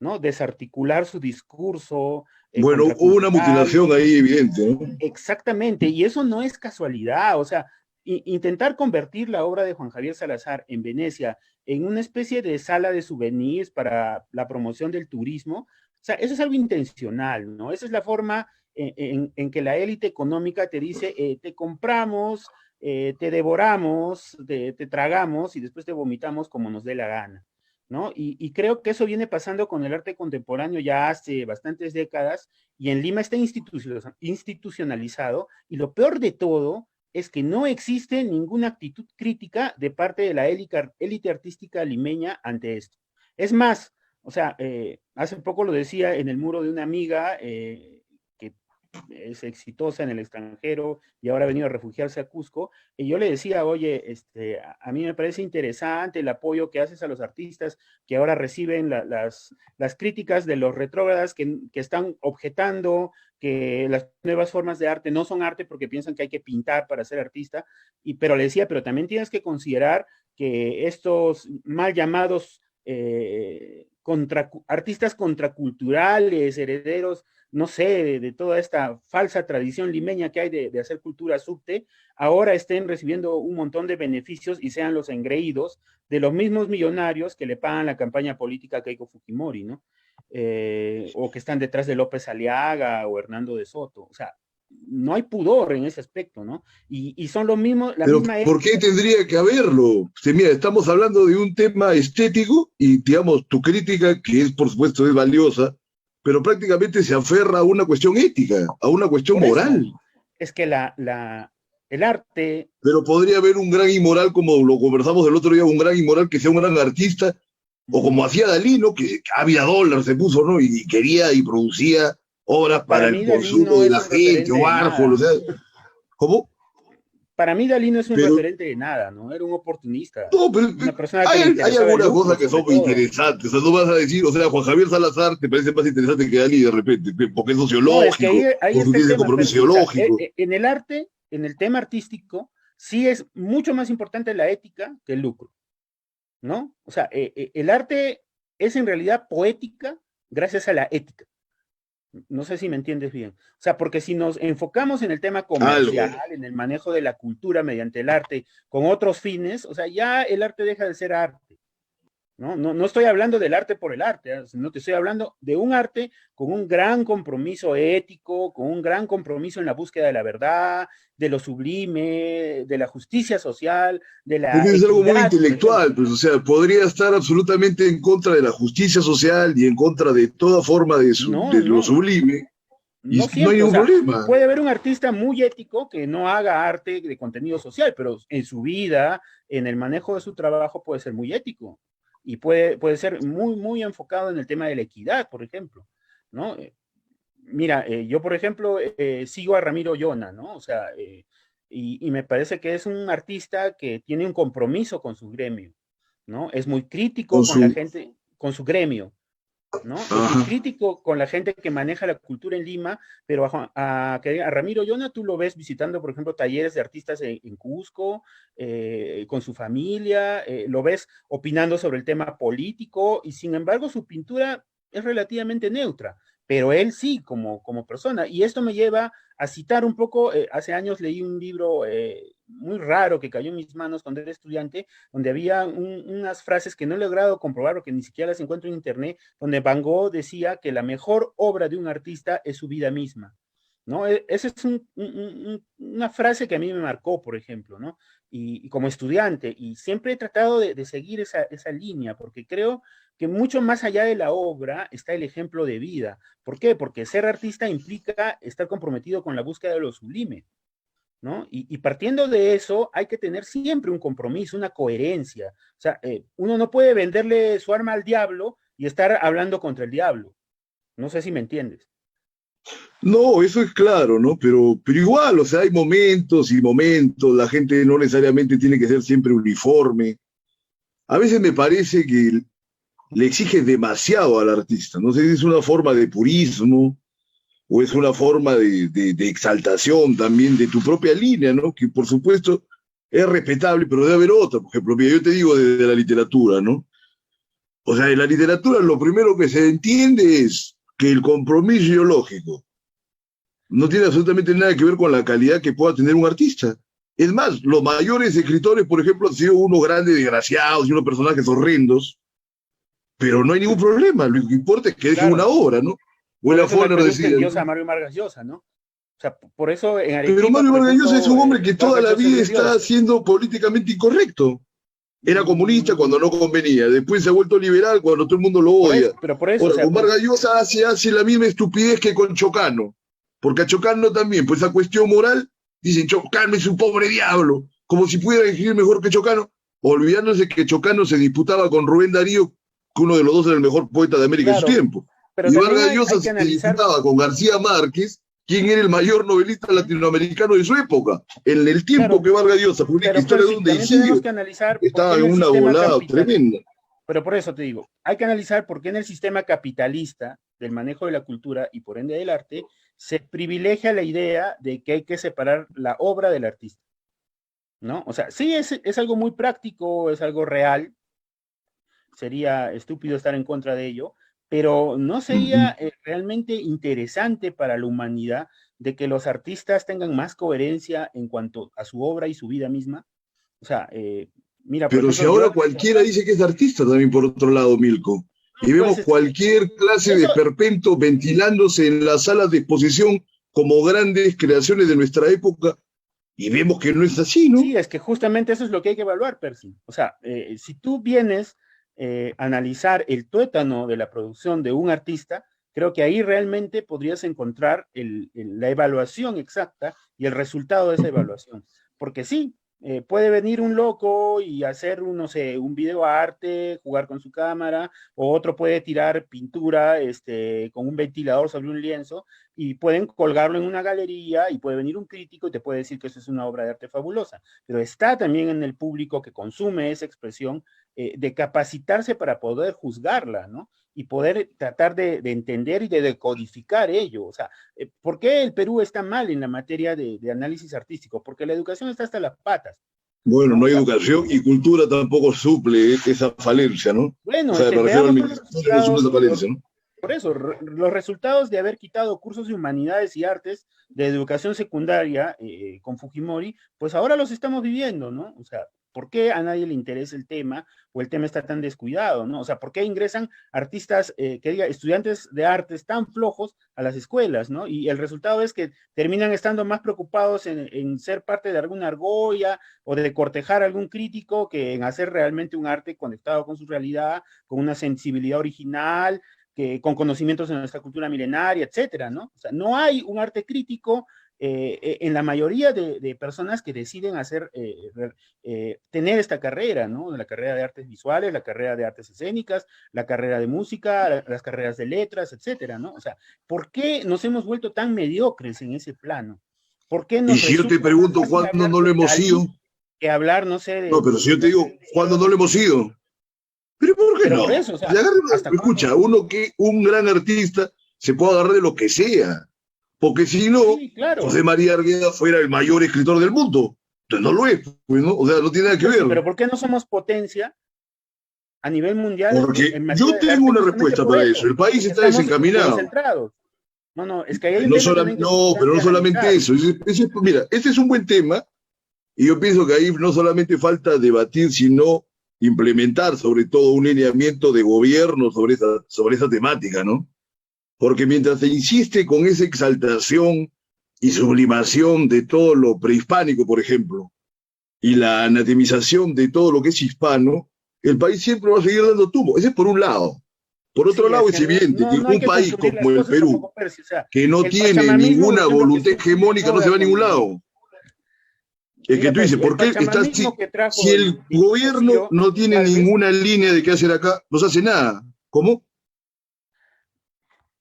Speaker 2: ¿no? Desarticular su discurso
Speaker 1: Bueno, hubo una
Speaker 2: contracultural,
Speaker 1: mutilación ahí evidente, ¿no?
Speaker 2: exactamente, y eso no es casualidad, o sea, intentar convertir la obra de Juan Javier Salazar en Venecia en una especie de sala de souvenirs para la promoción del turismo, o sea, eso es algo intencional, ¿no? Esa es la forma en que la élite económica te dice, te compramos, te devoramos, te tragamos y después te vomitamos como nos dé la gana, ¿no? Y creo que eso viene pasando con el arte contemporáneo ya hace bastantes décadas y en Lima está institucionalizado y lo peor de todo es que no existe ninguna actitud crítica de parte de la élite artística limeña ante esto. Es más, o sea, hace poco lo decía en el muro de una amiga que es exitosa en el extranjero y ahora ha venido a refugiarse a Cusco, y yo le decía, oye, a mí me parece interesante el apoyo que haces a los artistas que ahora reciben las críticas de los retrógradas que están objetando que las nuevas formas de arte no son arte porque piensan que hay que pintar para ser artista, pero le decía, pero también tienes que considerar que estos mal llamados artistas contraculturales, herederos, no sé, de toda esta falsa tradición limeña que hay de hacer cultura subte, ahora estén recibiendo un montón de beneficios y sean los engreídos de los mismos millonarios que le pagan la campaña política a Keiko Fujimori, ¿no? O que están detrás de López Aliaga o Hernando de Soto. O sea, no hay pudor en ese aspecto, ¿no? Y son lo mismo, la
Speaker 1: Pero
Speaker 2: misma
Speaker 1: ¿por qué tendría que haberlo? Mira, estamos hablando de un tema estético y, digamos, tu crítica, que es, por supuesto, es valiosa, pero prácticamente se aferra a una cuestión ética, a una cuestión moral.
Speaker 2: Es que el arte...
Speaker 1: Pero podría haber un gran inmoral, como lo conversamos el otro día, un gran inmoral que sea un gran artista, o como hacía Dalí, ¿no? Que había dólar, se puso, ¿no? Y quería y producía obras para el consumo de la gente, o Warhol, o sea, ¿cómo?
Speaker 2: Para mí Dalí no es un referente de nada, ¿no? Era un oportunista.
Speaker 1: No, pero
Speaker 2: una persona
Speaker 1: hay algunas cosas que son interesantes. O sea, no vas a decir, o sea, Juan Javier Salazar te parece más interesante que Dalí de repente, porque es sociológico,
Speaker 2: es que ahí
Speaker 1: porque tiene compromiso ideológico.
Speaker 2: En el arte, en el tema artístico, sí es mucho más importante la ética que el lucro, ¿no? O sea, el arte es en realidad poética gracias a la ética. No sé si me entiendes bien. O sea, porque si nos enfocamos en el tema comercial, en el manejo de la cultura mediante el arte, con otros fines, o sea, ya el arte deja de ser arte. No estoy hablando del arte por el arte, sino que estoy hablando de un arte con un gran compromiso ético, con un gran compromiso en la búsqueda de la verdad, de lo sublime, de la justicia social, de la...
Speaker 1: Porque es algo muy intelectual, pues, o sea, podría estar absolutamente en contra de la justicia social y en contra de toda forma de lo sublime. Y no hay ningún problema.
Speaker 2: Puede haber un artista muy ético que no haga arte de contenido social, pero en su vida, en el manejo de su trabajo, puede ser muy ético. Y puede ser muy, muy enfocado en el tema de la equidad, por ejemplo, ¿no? Mira, yo, por ejemplo, sigo a Ramiro Llona, ¿no? O sea, y me parece que es un artista que tiene un compromiso con su gremio, ¿no? Es muy crítico con la gente, con su gremio, ¿no? Es muy crítico con la gente que maneja la cultura en Lima, pero a Ramiro Llona tú lo ves visitando, por ejemplo, talleres de artistas en Cusco, con su familia, lo ves opinando sobre el tema político, y sin embargo su pintura es relativamente neutra, pero él sí, como persona. Y esto me lleva a citar un poco, hace años leí un libro muy raro que cayó en mis manos cuando era estudiante, donde había unas frases que no he logrado comprobar porque ni siquiera las encuentro en internet, donde Van Gogh decía que la mejor obra de un artista es su vida misma, ¿no? Esa es una frase que a mí me marcó, por ejemplo, ¿no? Y como estudiante, y siempre he tratado de seguir esa línea, porque creo que mucho más allá de la obra está el ejemplo de vida. ¿Por qué? Porque ser artista implica estar comprometido con la búsqueda de lo sublime, ¿no? Y partiendo de eso, hay que tener siempre un compromiso, una coherencia. O sea, uno no puede venderle su arma al diablo y estar hablando contra el diablo. No sé si me entiendes.
Speaker 1: No, eso es claro, ¿no? Pero igual, o sea, hay momentos y momentos, la gente no necesariamente tiene que ser siempre uniforme. A veces me parece que le exige demasiado al artista, no sé si es una forma de purismo o es una forma de exaltación también de tu propia línea, ¿no? Que por supuesto es respetable, pero debe haber otra. Por ejemplo, yo te digo desde la literatura, ¿no? O sea, en la literatura lo primero que se entiende es que el compromiso ideológico no tiene absolutamente nada que ver con la calidad que pueda tener un artista. Es más, los mayores escritores, por ejemplo, han sido unos grandes desgraciados y unos personajes horrendos, pero no hay ningún problema. Lo que importa es que dejen una obra, ¿no? Buena forma de decir.
Speaker 2: A Mario Vargas Llosa, ¿no? O sea, por eso en
Speaker 1: Arequipa, pero Mario Vargas Llosa es un hombre que toda la vida está siendo políticamente incorrecto. Era comunista cuando no convenía, después se ha vuelto liberal cuando todo el mundo lo odia.
Speaker 2: Pero por eso,
Speaker 1: con Vargas Llosa hace la misma estupidez que con Chocano, porque a Chocano también, pues esa cuestión moral dicen Chocano es un pobre diablo, como si pudiera escribir mejor que Chocano, olvidándose que Chocano se disputaba con Rubén Darío, que uno de los dos era el mejor poeta de América en su
Speaker 2: Claro,
Speaker 1: tiempo.
Speaker 2: pero
Speaker 1: Y
Speaker 2: también
Speaker 1: Vargas
Speaker 2: hay
Speaker 1: Llosa
Speaker 2: que
Speaker 1: se
Speaker 2: analizar,
Speaker 1: disputaba con García Márquez, quien era el mayor novelista latinoamericano de su época. En el tiempo
Speaker 2: claro,
Speaker 1: que Vargas Llosa publica
Speaker 2: pero
Speaker 1: Historia de
Speaker 2: Percy,
Speaker 1: un
Speaker 2: también tenemos
Speaker 1: deicidio,
Speaker 2: que analizar por qué
Speaker 1: estaba
Speaker 2: en
Speaker 1: en
Speaker 2: el
Speaker 1: una
Speaker 2: sistema
Speaker 1: volada
Speaker 2: capital,
Speaker 1: tremenda.
Speaker 2: pero por eso te digo, hay que analizar por qué en el sistema capitalista del manejo de la cultura y por ende del arte se privilegia la idea de que hay que separar la obra del artista, ¿no? O sea, sí es algo muy práctico, es algo real, sería estúpido estar en contra de ello, pero no sería
Speaker 1: Ujú.
Speaker 2: realmente interesante para la humanidad de que los artistas tengan más coherencia en cuanto a su obra y su vida misma. O sea, mira, por
Speaker 1: Pero si
Speaker 2: ejemplo, yo,
Speaker 1: ahora cualquiera dice que es artista también por otro lado, Milko, y
Speaker 2: pues
Speaker 1: vemos cualquier clase de
Speaker 2: eso,
Speaker 1: esperpento ventilándose en las salas de exposición como grandes creaciones de nuestra época, y vemos que no es así, ¿no?
Speaker 2: sí, es que justamente eso es lo que hay que evaluar, Percy. O sea, si tú vienes a analizar el tuétano de la producción de un artista, creo que ahí realmente podrías encontrar la evaluación exacta y el resultado de esa evaluación. Porque sí, puede venir un loco y hacer, un, no sé, un video arte, jugar con su cámara, o otro puede tirar pintura con un ventilador sobre un lienzo, y pueden colgarlo en una galería y puede venir un crítico y te puede decir que eso es una obra de arte fabulosa, pero está también en el público que consume esa expresión de capacitarse para poder juzgarla, ¿no? Y poder tratar de entender y de decodificar ello. O sea, ¿por qué el Perú está mal en la materia de análisis artístico? Porque la educación está hasta las patas,
Speaker 1: Bueno,
Speaker 2: ¿no?
Speaker 1: no
Speaker 2: O
Speaker 1: hay
Speaker 2: sea,
Speaker 1: educación y cultura tampoco suple esa falencia, ¿no? O
Speaker 2: bueno,
Speaker 1: sea, me refiero al
Speaker 2: veamos pues, los
Speaker 1: ministerio, no suple esa
Speaker 2: resultados,
Speaker 1: falencia, ¿no?
Speaker 2: por eso, los resultados de haber quitado cursos de humanidades y artes de educación secundaria con Fujimori, pues ahora los estamos viviendo, ¿no? O sea, ¿por qué a nadie le interesa el tema o el tema está tan descuidado, ¿no? O sea, ¿por qué ingresan artistas, que diga, estudiantes de artes tan flojos a las escuelas, ¿no? Y el resultado es que terminan estando más preocupados en ser parte de alguna argolla o de cortejar a algún crítico que en hacer realmente un arte conectado con su realidad, con una sensibilidad original, con conocimientos de nuestra cultura milenaria, etcétera, ¿no? O sea, no hay un arte crítico en la mayoría de personas que deciden tener esta carrera, ¿no? La carrera de artes visuales, la carrera de artes escénicas, la carrera de música, las carreras de letras, etcétera, ¿no? O sea, ¿por qué nos hemos vuelto tan mediocres en ese plano? ¿Por qué
Speaker 1: Y
Speaker 2: nos
Speaker 1: si yo te
Speaker 2: resulta más
Speaker 1: pregunto
Speaker 2: fácil
Speaker 1: cuándo
Speaker 2: hablar
Speaker 1: no lo
Speaker 2: de
Speaker 1: hemos sido,
Speaker 2: Dalí que hablar, no sé,
Speaker 1: no, pero si yo te
Speaker 2: no sé,
Speaker 1: digo cuándo no lo hemos sido, pero ¿por qué
Speaker 2: pero
Speaker 1: no?
Speaker 2: por eso, o
Speaker 1: O sea,
Speaker 2: sea, ¿hasta cuándo?
Speaker 1: escucha, uno que un gran artista se puede agarrar de lo que sea, porque si no,
Speaker 2: Sí, claro.
Speaker 1: José María Argueda fuera el mayor escritor del mundo. Entonces no lo es, pues, ¿no? O sea, no tiene
Speaker 2: Sí,
Speaker 1: nada que
Speaker 2: Percy,
Speaker 1: ver.
Speaker 2: pero ¿por qué no somos potencia a nivel mundial
Speaker 1: Porque
Speaker 2: en
Speaker 1: yo
Speaker 2: materia del
Speaker 1: tengo
Speaker 2: arte?
Speaker 1: una
Speaker 2: Justamente
Speaker 1: respuesta
Speaker 2: por
Speaker 1: para eso.
Speaker 2: eso,
Speaker 1: El país
Speaker 2: porque
Speaker 1: está
Speaker 2: estamos
Speaker 1: desencaminado.
Speaker 2: concentrados. No, no, es que ahí hay un
Speaker 1: No,
Speaker 2: tema también que es
Speaker 1: no, pero
Speaker 2: importante
Speaker 1: no solamente
Speaker 2: analizar.
Speaker 1: eso. Mira, este es un buen tema y yo pienso que ahí no solamente falta debatir, sino implementar sobre todo un lineamiento de gobierno sobre esa temática, ¿no? Porque mientras se insiste con esa exaltación y sublimación de todo lo prehispánico, por ejemplo, y la anatemización de todo lo que es hispano, el país siempre va a seguir dando tumbo. Ese es por un lado. Por otro
Speaker 2: Sí, es
Speaker 1: lado,
Speaker 2: que
Speaker 1: es evidente que
Speaker 2: no hay
Speaker 1: un
Speaker 2: que
Speaker 1: país
Speaker 2: confundir las
Speaker 1: como el
Speaker 2: cosas
Speaker 1: Perú,
Speaker 2: tampoco, Percy. O sea,
Speaker 1: que no
Speaker 2: el
Speaker 1: tiene
Speaker 2: pachamamismo, por
Speaker 1: ninguna
Speaker 2: ejemplo, que
Speaker 1: voluntad
Speaker 2: estuvo muy de
Speaker 1: hegemónica, no se
Speaker 2: moda
Speaker 1: va a ningún
Speaker 2: con,
Speaker 1: lado. Es que
Speaker 2: mira,
Speaker 1: tú dices,
Speaker 2: Percy, el
Speaker 1: ¿por qué está
Speaker 2: pachamamismo
Speaker 1: así?
Speaker 2: que
Speaker 1: Si
Speaker 2: trajo
Speaker 1: el
Speaker 2: el dictador
Speaker 1: gobierno
Speaker 2: Ciro
Speaker 1: no tiene
Speaker 2: Galvez,
Speaker 1: ninguna línea de qué hacer acá, no se hace nada. ¿Cómo?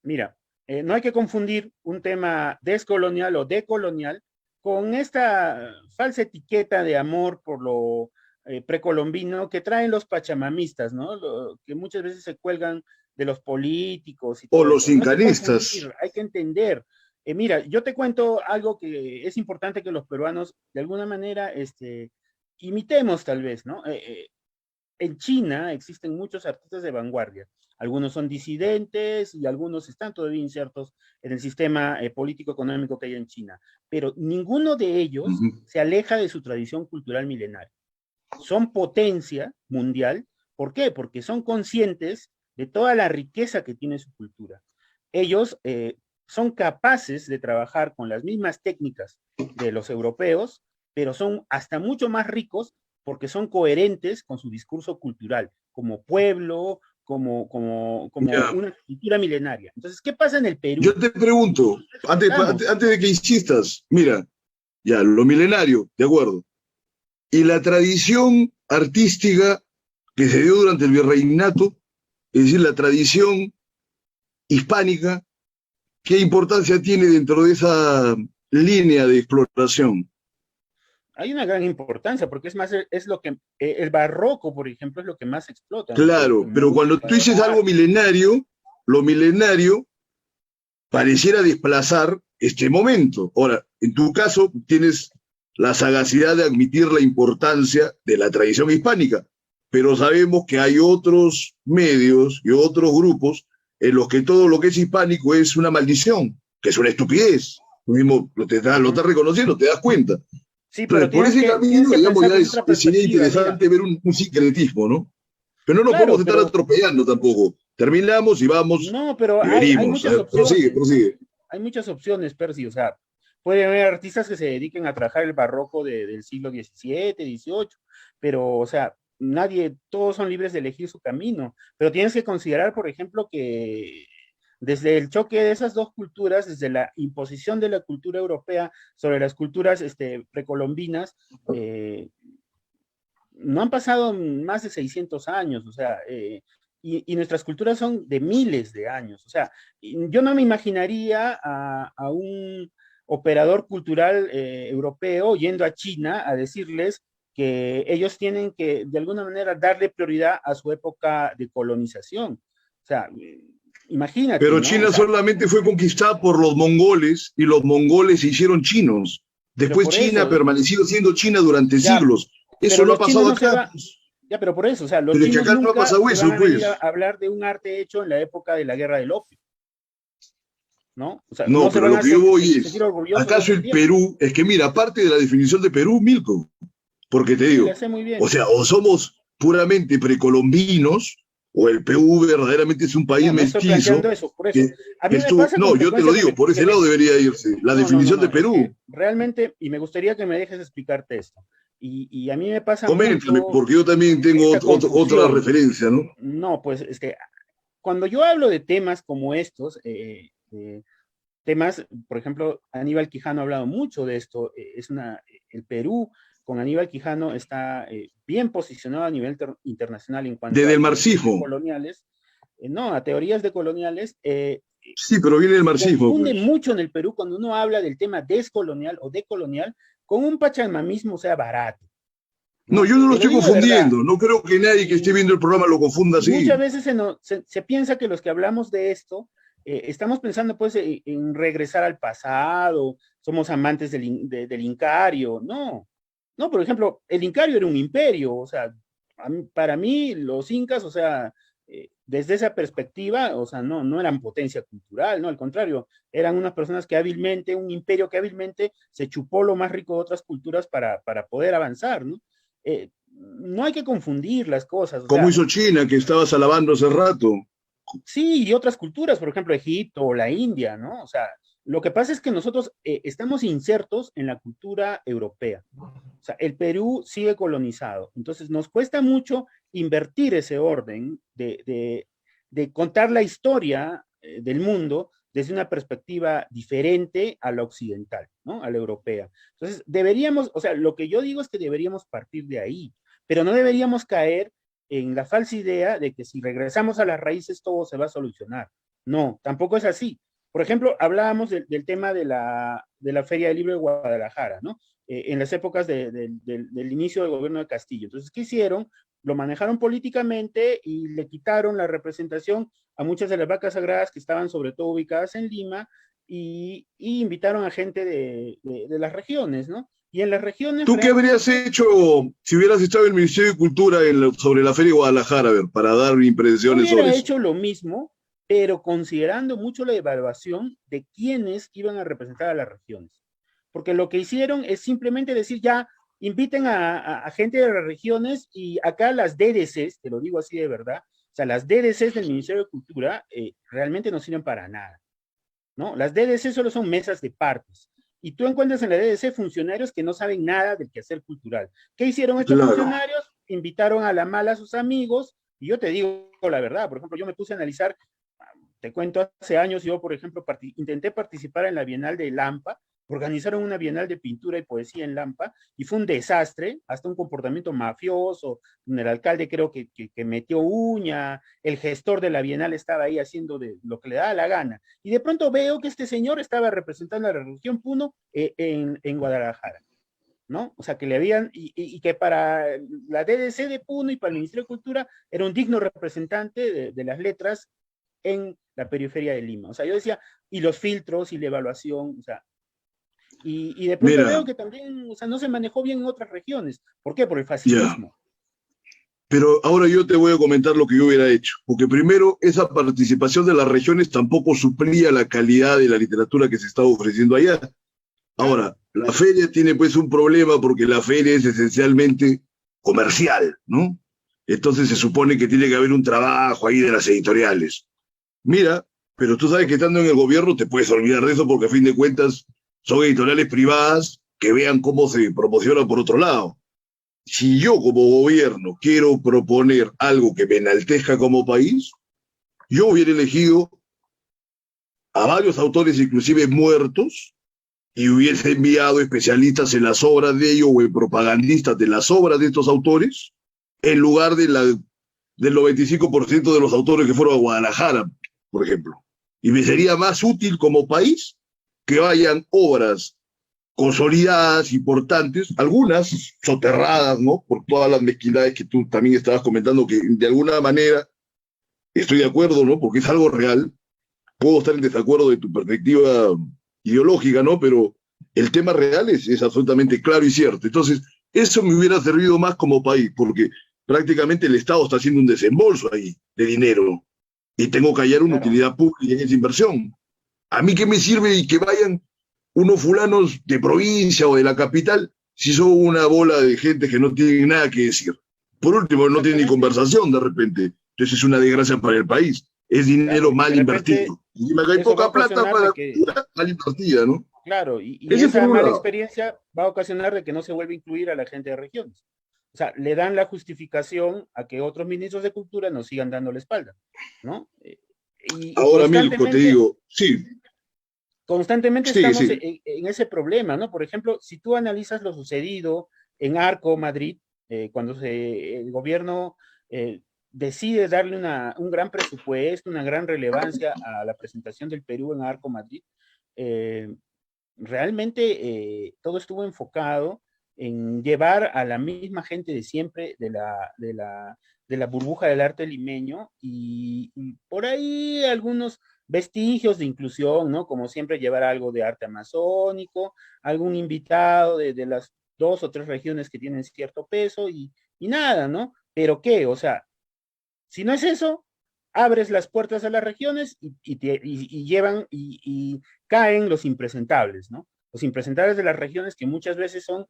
Speaker 2: mira, no hay que confundir un tema descolonial o decolonial con esta falsa etiqueta de amor por lo precolombino que traen los pachamamistas, ¿no? Que muchas veces se cuelgan de los políticos y
Speaker 1: O
Speaker 2: todo
Speaker 1: los
Speaker 2: esto. No hay que
Speaker 1: incanistas.
Speaker 2: confundir, hay que entender. Mira, yo te cuento algo que es importante que los peruanos de alguna manera imitemos tal vez, ¿no? En China existen muchos artistas de vanguardia. Algunos son disidentes y algunos están todavía insertos en el sistema político-económico que hay en China. Pero ninguno de
Speaker 1: Uh
Speaker 2: ellos
Speaker 1: -huh.
Speaker 2: se aleja de su tradición cultural milenaria. Son potencia mundial. ¿Por qué? Porque son conscientes de toda la riqueza que tiene su cultura. Ellos son capaces de trabajar con las mismas técnicas de los europeos, pero son hasta mucho más ricos porque son coherentes con su discurso cultural, como pueblo, como
Speaker 1: Ya.
Speaker 2: una cultura milenaria. Entonces, ¿qué pasa en el
Speaker 1: Yo
Speaker 2: Perú?
Speaker 1: te pregunto,
Speaker 2: Estamos,
Speaker 1: antes de que insistas, mira, Ya, lo milenario, de acuerdo. Y la tradición artística que se dio durante el virreinato, es decir, la tradición hispánica, ¿qué importancia tiene dentro de esa línea de exploración?
Speaker 2: Hay una gran importancia, porque es más, es lo que, el barroco, por ejemplo, es lo que más explota
Speaker 1: Claro,
Speaker 2: en
Speaker 1: pero cuando
Speaker 2: música,
Speaker 1: tú
Speaker 2: en
Speaker 1: dices algo
Speaker 2: arte.
Speaker 1: milenario, lo milenario pareciera desplazar este momento. Ahora, en tu caso, tienes la sagacidad de admitir la importancia de la tradición hispánica, pero sabemos que hay otros medios y otros grupos en los que todo lo que es hispánico es una maldición, que es una estupidez. Tú mismo lo
Speaker 2: Ujú.
Speaker 1: estás reconociendo, te das cuenta.
Speaker 2: Sí, pero
Speaker 1: Entonces, por ese
Speaker 2: tienes
Speaker 1: camino,
Speaker 2: que
Speaker 1: digamos,
Speaker 2: pensar
Speaker 1: ya
Speaker 2: desde otra
Speaker 1: sería
Speaker 2: perspectiva. Mira,
Speaker 1: interesante ver un sincretismo, ¿no? Pero no nos podemos
Speaker 2: claro,
Speaker 1: estar
Speaker 2: pero
Speaker 1: atropellando tampoco. Terminamos y vamos
Speaker 2: no, pero
Speaker 1: y
Speaker 2: hay
Speaker 1: venimos. A
Speaker 2: muchas
Speaker 1: ver, prosigue,
Speaker 2: opciones.
Speaker 1: prosigue.
Speaker 2: Hay muchas opciones, Percy. O sea, puede haber artistas que se dediquen a trabajar el barroco del siglo XVII, XVIII, pero, o sea, nadie, todos son libres de elegir su camino. Pero tienes que considerar, por ejemplo, que desde el choque de esas dos culturas, desde la imposición de la cultura europea sobre las culturas precolombinas, eh, no han pasado más de 600 años, o sea, y nuestras culturas son de miles de años, o sea, yo no me imaginaría a un operador cultural europeo yendo a China a decirles que ellos tienen que, de alguna manera, darle prioridad a su época de colonización. O sea, imagínate,
Speaker 1: Pero
Speaker 2: ¿no? O
Speaker 1: China
Speaker 2: sea,
Speaker 1: solamente fue conquistada por los mongoles y los mongoles se hicieron chinos.
Speaker 2: pero
Speaker 1: Después
Speaker 2: por
Speaker 1: China ha
Speaker 2: eso,
Speaker 1: permanecido siendo China durante
Speaker 2: ya,
Speaker 1: siglos. Eso
Speaker 2: pero
Speaker 1: no ha
Speaker 2: los chinos
Speaker 1: pasado
Speaker 2: no se
Speaker 1: acá,
Speaker 2: van,
Speaker 1: pues.
Speaker 2: ya, pero por eso, o sea, los
Speaker 1: Pero es que
Speaker 2: chinos
Speaker 1: acá no ha
Speaker 2: nunca
Speaker 1: pasado
Speaker 2: te
Speaker 1: eso,
Speaker 2: van a venir a
Speaker 1: pues.
Speaker 2: hablar de un arte hecho en la época de la guerra del opio, ¿no? O sea,
Speaker 1: No,
Speaker 2: no se
Speaker 1: pero
Speaker 2: van
Speaker 1: lo
Speaker 2: a
Speaker 1: que yo voy
Speaker 2: sentir
Speaker 1: es,
Speaker 2: orgullosos de
Speaker 1: ¿acaso
Speaker 2: ese
Speaker 1: el
Speaker 2: tiempo.
Speaker 1: Perú, es que mira, aparte de la definición de Perú, Milko, porque te
Speaker 2: Sí, la
Speaker 1: digo,
Speaker 2: sé muy
Speaker 1: o
Speaker 2: bien.
Speaker 1: sea, o somos puramente precolombinos, o el Perú verdaderamente es un país
Speaker 2: No, no estoy
Speaker 1: mestizo,
Speaker 2: planteando eso, por eso.
Speaker 1: que,
Speaker 2: A
Speaker 1: que
Speaker 2: mí me
Speaker 1: estuvo,
Speaker 2: pasa con
Speaker 1: no, yo te lo
Speaker 2: frecuencia
Speaker 1: digo, por ese lado debería irse, la
Speaker 2: no, no, no,
Speaker 1: definición de
Speaker 2: no, es que
Speaker 1: Perú.
Speaker 2: realmente, y me gustaría que me dejes explicarte esto, y a mí me pasa
Speaker 1: Coméntame,
Speaker 2: mucho
Speaker 1: porque yo también tengo
Speaker 2: esta
Speaker 1: otra
Speaker 2: confusión.
Speaker 1: referencia, ¿no?
Speaker 2: No, pues, cuando yo hablo de temas como estos, temas, por ejemplo, Aníbal Quijano ha hablado mucho de esto, el Perú con Aníbal Quijano está bien posicionado a nivel internacional en cuanto
Speaker 1: Desde
Speaker 2: a
Speaker 1: el
Speaker 2: teorías de
Speaker 1: marxismo.
Speaker 2: coloniales, no, a teorías de coloniales,
Speaker 1: Sí, pero viene el
Speaker 2: se
Speaker 1: marxismo,
Speaker 2: confunde
Speaker 1: pues.
Speaker 2: mucho en el Perú cuando uno habla del tema descolonial o decolonial con un pachamamismo, o sea, barato,
Speaker 1: No,
Speaker 2: ¿no?
Speaker 1: yo no lo
Speaker 2: Te lo
Speaker 1: estoy
Speaker 2: digo de verdad.
Speaker 1: confundiendo. No creo que nadie que esté
Speaker 2: Y,
Speaker 1: viendo el programa lo confunda
Speaker 2: y muchas
Speaker 1: así.
Speaker 2: veces se piensa que los que hablamos de esto estamos pensando pues en regresar al pasado, somos amantes del Incario, no, no, por ejemplo, el Incario era un imperio, o sea, para mí los incas, o sea, desde esa perspectiva, o sea, no eran potencia cultural, no, al contrario, eran unas personas que hábilmente, un imperio que hábilmente se chupó lo más rico de otras culturas para poder avanzar, ¿no? No hay que confundir las cosas, o
Speaker 1: Como
Speaker 2: sea,
Speaker 1: hizo China, que estabas alabando hace rato.
Speaker 2: sí, y otras culturas, por ejemplo, Egipto o la India, ¿no? O sea, lo que pasa es que nosotros estamos insertos en la cultura europea. O sea, el Perú sigue colonizado. Entonces, nos cuesta mucho invertir ese orden de contar la historia del mundo desde una perspectiva diferente a la occidental, ¿no? A la europea. Entonces, deberíamos, o sea, lo que yo digo es que deberíamos partir de ahí, pero no deberíamos caer en la falsa idea de que si regresamos a las raíces todo se va a solucionar. No, tampoco es así. Por ejemplo, hablábamos del tema de la Feria del Libro de Guadalajara, ¿no? En las épocas del inicio del gobierno de Castillo. Entonces, ¿qué hicieron? Lo manejaron políticamente y le quitaron la representación a muchas de las vacas sagradas que estaban sobre todo ubicadas en Lima y invitaron a gente de las regiones, ¿no? Y en las regiones
Speaker 1: ¿Tú qué habrías
Speaker 2: realmente
Speaker 1: hecho si hubieras estado en el Ministerio de Cultura sobre la Feria de Guadalajara, a ver, para dar
Speaker 2: yo
Speaker 1: impresiones sobre
Speaker 2: hubiera
Speaker 1: eso?
Speaker 2: hecho lo mismo, pero considerando mucho la evaluación de quiénes iban a representar a las regiones. Porque lo que hicieron es simplemente decir, ya, inviten a gente de las regiones y acá las DDCs, te lo digo así de verdad, o sea, las DDCs del Ministerio de Cultura realmente no sirven para nada, ¿no? Las DDC solo son mesas de partes. Y tú encuentras en la DDC funcionarios que no saben nada del quehacer cultural. ¿Qué hicieron estos
Speaker 1: Claro.
Speaker 2: funcionarios? Invitaron a la mala a sus amigos, y yo te digo la verdad, por ejemplo, yo me puse a analizar, te cuento, hace años yo, por ejemplo, intenté participar en la Bienal de Lampa, organizaron una bienal de pintura y poesía en Lampa y fue un desastre, hasta un comportamiento mafioso, el alcalde creo que metió uña, el gestor de la bienal estaba ahí haciendo de lo que le daba la gana. Y de pronto veo que este señor estaba representando a la región Puno en Guadalajara, ¿no? O sea, que le habían, y que para la DDC de Puno y para el Ministerio de Cultura era un digno representante de las letras en la periferia de Lima. O sea, yo decía, y los filtros y la evaluación, o sea, y de pronto
Speaker 1: Mira,
Speaker 2: veo que también, o sea, no se manejó bien en otras regiones. ¿Por qué? Por el
Speaker 1: ya.
Speaker 2: facilismo.
Speaker 1: Pero ahora yo te voy a comentar lo que yo hubiera hecho, porque primero esa participación de las regiones tampoco suplía la calidad de la literatura que se estaba ofreciendo allá.
Speaker 2: Claro,
Speaker 1: Ahora, la feria tiene pues un problema porque la feria es esencialmente comercial, ¿no? Entonces se supone que tiene que haber un trabajo ahí de las editoriales. Mira, pero tú sabes que estando en el gobierno te puedes olvidar de eso porque a fin de cuentas son editoriales privadas que vean cómo se promociona por otro lado. Si yo como gobierno quiero proponer algo que me enaltezca como país, yo hubiera elegido a varios autores inclusive muertos y hubiese enviado especialistas en las obras de ellos o en propagandistas de las obras de estos autores, en lugar del 95% de los autores que fueron a Guadalajara, por ejemplo. Y me sería más útil como país que vayan obras consolidadas, importantes, algunas soterradas, ¿no? Por todas las mezquindades que tú también estabas comentando, que de alguna manera estoy de acuerdo, ¿no? Porque es algo real. Puedo estar en desacuerdo de tu perspectiva ideológica, ¿no? Pero el tema real es absolutamente claro y cierto. Entonces, eso me hubiera servido más como país, porque prácticamente el Estado está haciendo un desembolso ahí de dinero y tengo que hallar una
Speaker 2: claro.
Speaker 1: utilidad pública en esa inversión. ¿A mí qué me sirve y que vayan unos fulanos de provincia o de la capital si son una bola de gente que no tiene nada que decir? Por último, no tiene ni
Speaker 2: Exactamente.
Speaker 1: conversación de repente. Entonces es una desgracia para el país. Es dinero
Speaker 2: Claro, y
Speaker 1: mal
Speaker 2: de repente
Speaker 1: invertido. Y me hay
Speaker 2: eso va a
Speaker 1: poca plata
Speaker 2: ocasionar
Speaker 1: para
Speaker 2: de que,
Speaker 1: cultura mal invertida, ¿no?
Speaker 2: claro, y
Speaker 1: Ese es por
Speaker 2: esa
Speaker 1: un
Speaker 2: mala
Speaker 1: lado.
Speaker 2: experiencia va a ocasionar de que no se vuelva a incluir a la gente de regiones. O sea, le dan la justificación a que otros ministros de cultura nos sigan dando la espalda, ¿no? Y
Speaker 1: Ahora, Milko, te
Speaker 2: constantemente,
Speaker 1: digo, sí,
Speaker 2: constantemente
Speaker 1: sigue,
Speaker 2: estamos
Speaker 1: sigue.
Speaker 2: en ese problema, ¿no? Por ejemplo, si tú analizas lo sucedido en Arco, Madrid, cuando el gobierno decide darle un gran presupuesto, una gran relevancia a la presentación del Perú en Arco, Madrid, eh, realmente todo estuvo enfocado en llevar a la misma gente de siempre de la burbuja del arte limeño y por ahí algunos vestigios de inclusión, ¿no? Como siempre llevar algo de arte amazónico, algún invitado de las dos o tres regiones que tienen cierto peso y nada, ¿no? Pero qué, o sea, si no es eso, abres las puertas a las regiones y llevan y caen los impresentables, ¿no? Los impresentables de las regiones que muchas veces son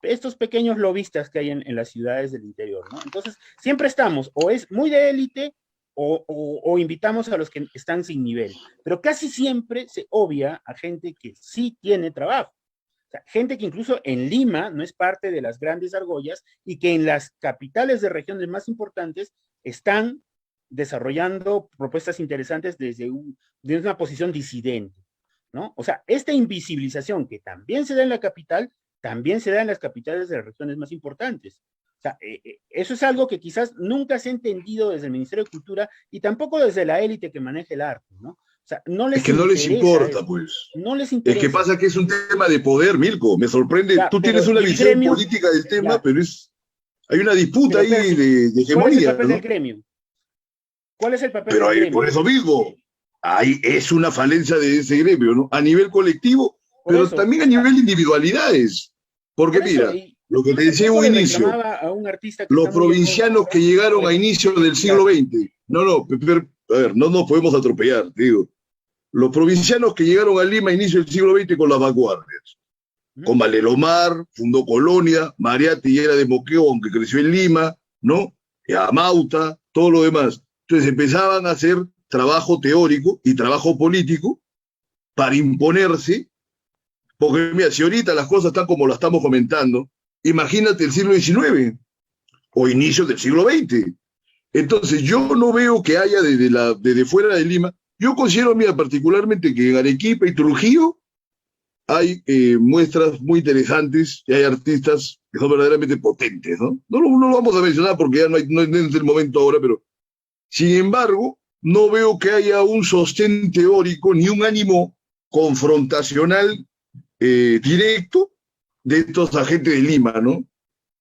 Speaker 2: estos pequeños lobistas que hay en las ciudades del interior, ¿no? Entonces, siempre estamos, o es muy de élite, o invitamos a los que están sin nivel, pero casi siempre se obvia a gente que sí tiene trabajo. O sea, gente que incluso en Lima no es parte de las grandes argollas y que en las capitales de regiones más importantes están desarrollando propuestas interesantes desde una posición disidente, ¿no? O sea, esta invisibilización que también se da en la capital, también se da en las capitales de las regiones más importantes. O sea, eso es algo que quizás nunca se ha entendido desde el Ministerio de Cultura y tampoco desde la élite que maneja el arte, ¿no? O sea, no
Speaker 1: Es
Speaker 2: les
Speaker 1: que no les
Speaker 2: interesa
Speaker 1: importa,
Speaker 2: eso,
Speaker 1: pues.
Speaker 2: no les
Speaker 1: Es que
Speaker 2: interesa.
Speaker 1: pasa que es un tema de poder, Milko. Me sorprende.
Speaker 2: Ya,
Speaker 1: Tú tienes
Speaker 2: pero
Speaker 1: una
Speaker 2: ¿y el
Speaker 1: visión
Speaker 2: gremio?
Speaker 1: política del tema,
Speaker 2: Ya,
Speaker 1: pero hay una disputa
Speaker 2: pero
Speaker 1: ahí
Speaker 2: Percy,
Speaker 1: de
Speaker 2: ¿cuál es el
Speaker 1: hegemonía,
Speaker 2: papel del
Speaker 1: ¿no?
Speaker 2: gremio? ¿Cuál es el papel
Speaker 1: Pero
Speaker 2: del
Speaker 1: ahí, por
Speaker 2: gremio?
Speaker 1: eso mismo, ahí es una falencia de ese gremio, ¿no? A nivel colectivo,
Speaker 2: Por
Speaker 1: pero
Speaker 2: eso,
Speaker 1: también a nivel de individualidades. Porque
Speaker 2: por eso,
Speaker 1: mira, lo que
Speaker 2: yo
Speaker 1: te
Speaker 2: hace
Speaker 1: decía en
Speaker 2: poco
Speaker 1: un
Speaker 2: le
Speaker 1: inicio,
Speaker 2: reclamaba a un artista que
Speaker 1: los
Speaker 2: está muy en boga
Speaker 1: provincianos que
Speaker 2: ahora
Speaker 1: llegaron
Speaker 2: sobre
Speaker 1: a
Speaker 2: la
Speaker 1: inicios
Speaker 2: justicia
Speaker 1: del siglo
Speaker 2: gratuidad.
Speaker 1: XX, no, a ver, no nos podemos atropellar, digo. Los provincianos que llegaron a Lima a inicios del siglo XX con las vanguardias,
Speaker 2: ¿Mm?
Speaker 1: con Valelomar, fundó Colonia, Mariatti era de Moqueo, aunque creció en Lima, ¿no? Amauta, todo lo demás. Entonces empezaban a hacer trabajo teórico y trabajo político para imponerse, porque mira, si ahorita las cosas están como las estamos comentando, imagínate el siglo XIX o inicios del siglo XX. Entonces yo no veo que haya desde fuera de Lima, yo considero, mira, particularmente que en Arequipa y Trujillo hay muestras muy interesantes y hay artistas que son verdaderamente potentes, ¿no? No lo vamos a mencionar porque ya no es el momento ahora, pero sin embargo, no veo que haya un sostén teórico ni un ánimo confrontacional directo de estos agentes de Lima, ¿no?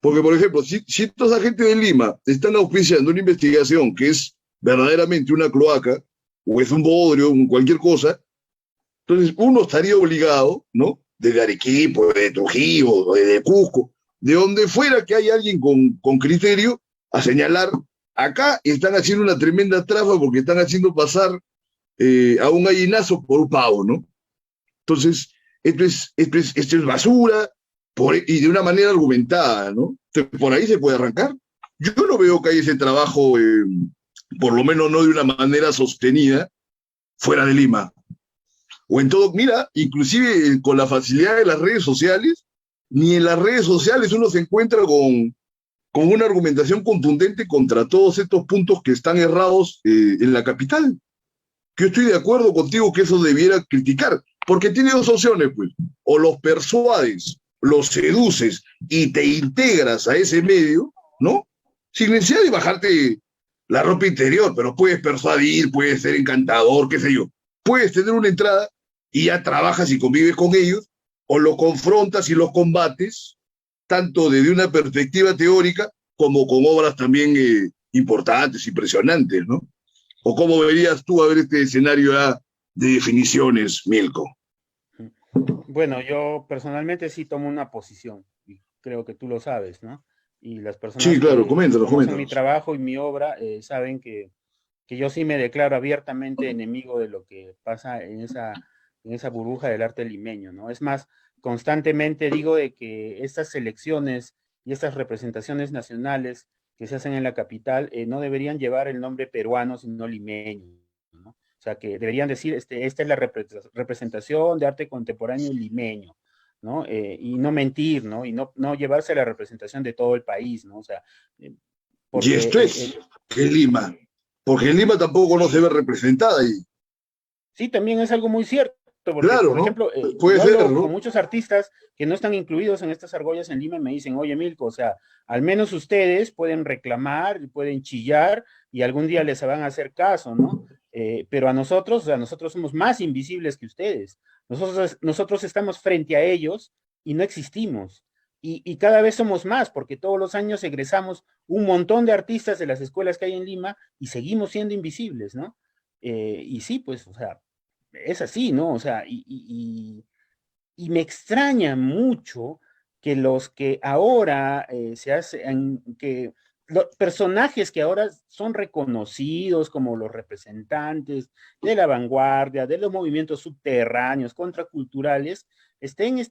Speaker 1: Porque, por ejemplo, si estos agentes de Lima están auspiciando una investigación que es verdaderamente una cloaca, o es un bodrio, cualquier cosa, entonces uno estaría obligado, ¿no? Desde Arequipa, de Trujillo, de Cusco, de donde fuera que haya alguien con criterio, a señalar, acá están haciendo una tremenda trafa porque están haciendo pasar a un gallinazo por un pavo, ¿no? Entonces, esto es basura y de una manera argumentada, ¿no? Entonces, por ahí se puede arrancar. Yo no veo que haya ese trabajo, por lo menos no de una manera sostenida, fuera de Lima. O en todo, mira, inclusive con la facilidad de las redes sociales, ni en las redes sociales uno se encuentra con una argumentación contundente contra todos estos puntos que están errados en la capital. Yo estoy de acuerdo contigo que eso debiera criticar, porque tiene dos opciones, pues. O los persuades, los seduces y te integras a ese medio, ¿no? Sin necesidad de bajarte la ropa interior, pero puedes persuadir, puedes ser encantador, qué sé yo. Puedes tener una entrada y ya trabajas y convives con ellos, o los confrontas y los combates, tanto desde una perspectiva teórica como con obras también importantes, impresionantes, ¿no? ¿O cómo verías tú a ver este escenario de definiciones, Milko?
Speaker 2: Bueno, yo personalmente sí tomo una posición, y creo que tú lo sabes, ¿no? Y las
Speaker 1: Sí,
Speaker 2: personas
Speaker 1: claro,
Speaker 2: que
Speaker 1: coméntanos,
Speaker 2: conocen mi
Speaker 1: coméntanos.
Speaker 2: trabajo y mi obra saben que yo sí me declaro abiertamente enemigo de lo que pasa en esa burbuja del arte limeño, ¿no? Es más, constantemente digo de que estas selecciones y estas representaciones nacionales que se hacen en la capital no deberían llevar el nombre peruano, sino limeño, ¿no? O sea, que deberían decir, esta es la representación de arte contemporáneo limeño, ¿no? Y no mentir, ¿no? Y no llevarse la representación de todo el país, ¿no? O sea,
Speaker 1: Y
Speaker 2: porque
Speaker 1: esto es que Lima, porque Lima tampoco no se ve representada y
Speaker 2: sí, también es algo muy cierto, porque,
Speaker 1: claro,
Speaker 2: por
Speaker 1: ¿no?
Speaker 2: ejemplo,
Speaker 1: Puede
Speaker 2: yo
Speaker 1: ser,
Speaker 2: hablo con
Speaker 1: ¿no?
Speaker 2: muchos artistas que no están incluidos en estas argollas en Lima y me dicen, oye, Milko, o sea, al menos ustedes pueden reclamar, pueden chillar y algún día les van a hacer caso, ¿no? Pero a nosotros, o sea, nosotros somos más invisibles que ustedes. Nosotros estamos frente a ellos y no existimos. Y cada vez somos más, porque todos los años egresamos un montón de artistas de las escuelas que hay en Lima y seguimos siendo invisibles, ¿no? Y sí, pues, o sea, es así, ¿no? O sea, y me extraña mucho que los que ahora se hacen, que los personajes que ahora son reconocidos como los representantes de la vanguardia, de los movimientos subterráneos, contraculturales, estén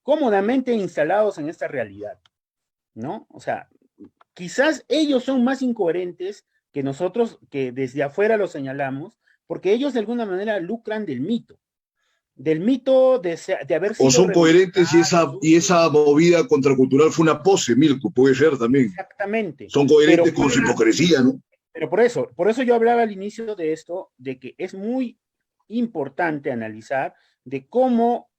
Speaker 2: cómodamente instalados en esta realidad, ¿no? O sea, quizás ellos son más incoherentes que nosotros, que desde afuera lo señalamos, porque ellos de alguna manera lucran del mito de haber
Speaker 1: O
Speaker 2: sido
Speaker 1: son coherentes
Speaker 2: revolucionarios,
Speaker 1: y esa movida contracultural fue una pose, Milko, puede ser también.
Speaker 2: exactamente,
Speaker 1: Son
Speaker 2: pero,
Speaker 1: coherentes con su hipocresía, ¿no?
Speaker 2: pero por eso yo hablaba al inicio de esto, de que es muy importante analizar de cómo